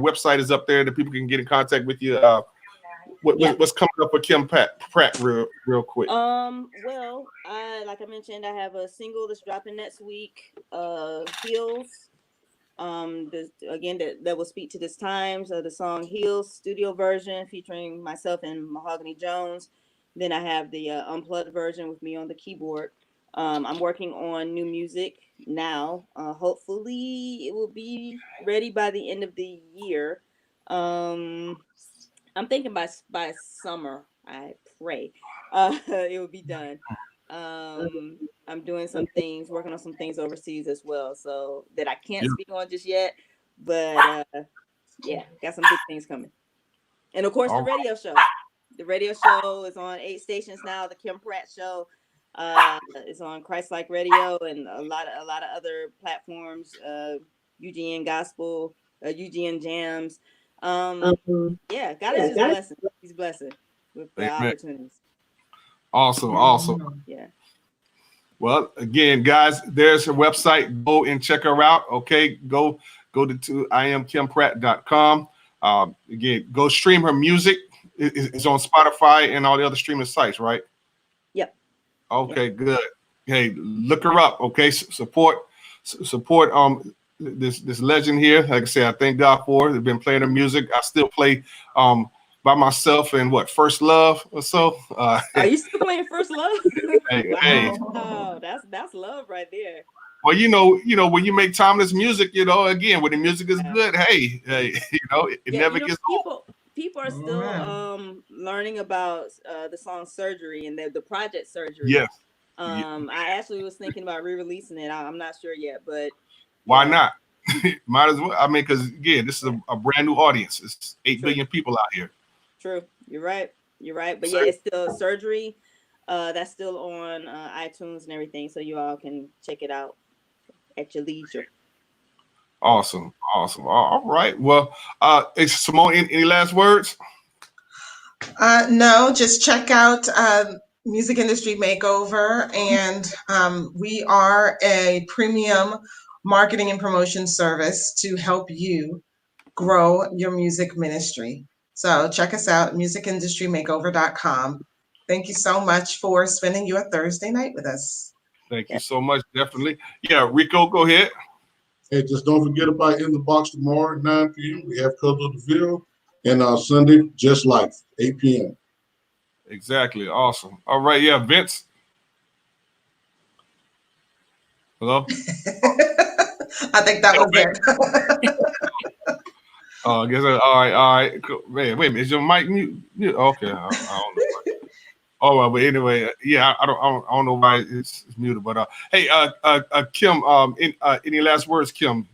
website is up there that people can get in contact with you. What's coming up for Kim Pratt real quick? Well, like I mentioned, I have a single that's dropping next week. Heels. That will speak to this times. The song Heels studio version featuring myself and Mahogany Jones. Then I have the unplugged version with me on the keyboard. I'm working on new music now. Hopefully, it will be ready by the end of the year. I'm thinking by summer. I pray it will be done. I'm doing some things, working on some things overseas as well, so that I can't speak on just yet. But got some big things coming. And of course, the radio show. The radio show is on 8 stations now. The Kim Pratt Show is on Christ-like Radio and a lot of other platforms. UGN Gospel, UGN Jams. God is just blessing. He's blessing with the opportunities. Awesome. Yeah. Well, again, guys, there's her website. Go and check her out. Okay, go to IamKimPratt.com. Again, go stream her music. It's on Spotify and all the other streaming sites, right? Yep. Okay, good. Hey, look her up. Okay, support this legend here. Like I said, I thank God for it. I've been playing her music. I still play by myself and First Love or so. Are you still playing First Love? Hey. Oh, that's love right there. Well, when you make timeless music, again, when the music is good, hey, it never gets old. People are still learning about the song Surgery and the project Surgery. Yes. I actually was thinking about re-releasing it. I'm not sure yet, but why not? Might as well. I mean, because again, this is a brand new audience. It's 8 billion people out here. True. You're right. But yeah, it's still Surgery. That's still on iTunes and everything, so you all can check it out at your leisure. Awesome. All right. Well, Simone, any last words? No, just check out Music Industry Makeover, and we are a premium marketing and promotion service to help you grow your music ministry. So check us out, musicindustrymakeover.com. Thank you so much for spending your Thursday night with us. Thank you so much. Definitely. Yeah, Rico, go ahead. Hey, just don't forget about In the Box tomorrow at 9 p.m. We have Colors of the Field, and Sunday, Just Life, 8 p.m. Exactly. Awesome. All right. Yeah, Vince. Hello? I think that was it. I guess. All right. Cool. Man, wait a minute. Is your mic mute? Okay. I don't know. All right, but anyway, yeah, I don't know why it's muted. But hey, Kim, any last words, Kim?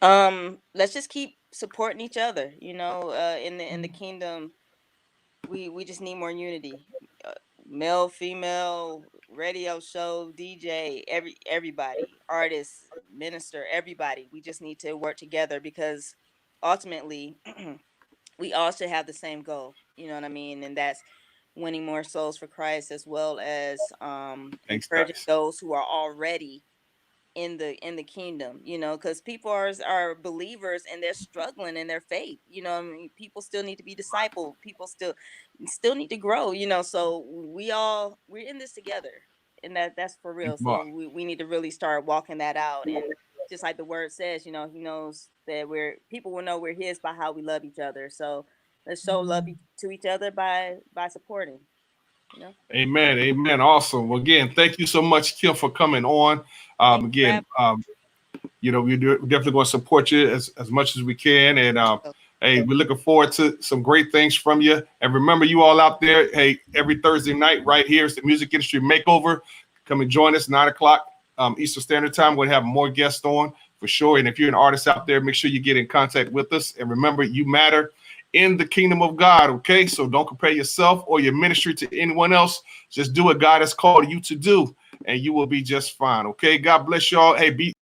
Let's just keep supporting each other. In the kingdom, we just need more unity. Male, female, radio show, DJ, everybody, artists, minister, everybody. We just need to work together because ultimately, we all should have the same goal. You know what I mean? And that's winning more souls for Christ, as well as encouraging those who are already in the kingdom, because people are believers and they're struggling in their faith. People still need to be discipled. People still need to grow. So we're in this together, and that's for real. So we need to really start walking that out. And just like the word says, He knows that people will know we're His by how we love each other. So let's show love to each other by supporting. Amen. Awesome. Well, again, thank you so much, Kim, for coming on. Again, we're definitely going to support you as much as we can. And hey, we're looking forward to some great things from you. And remember, you all out there, hey, every Thursday night right here is the Music Industry Makeover. Come and join us 9:00 Eastern Standard Time. We'll have more guests on for sure. And if you're an artist out there, make sure you get in contact with us. And remember, you matter in the kingdom of God. Okay, so don't compare yourself or your ministry to anyone else. Just do what God has called you to do, and you will be just fine. Okay, God bless y'all. Hey, be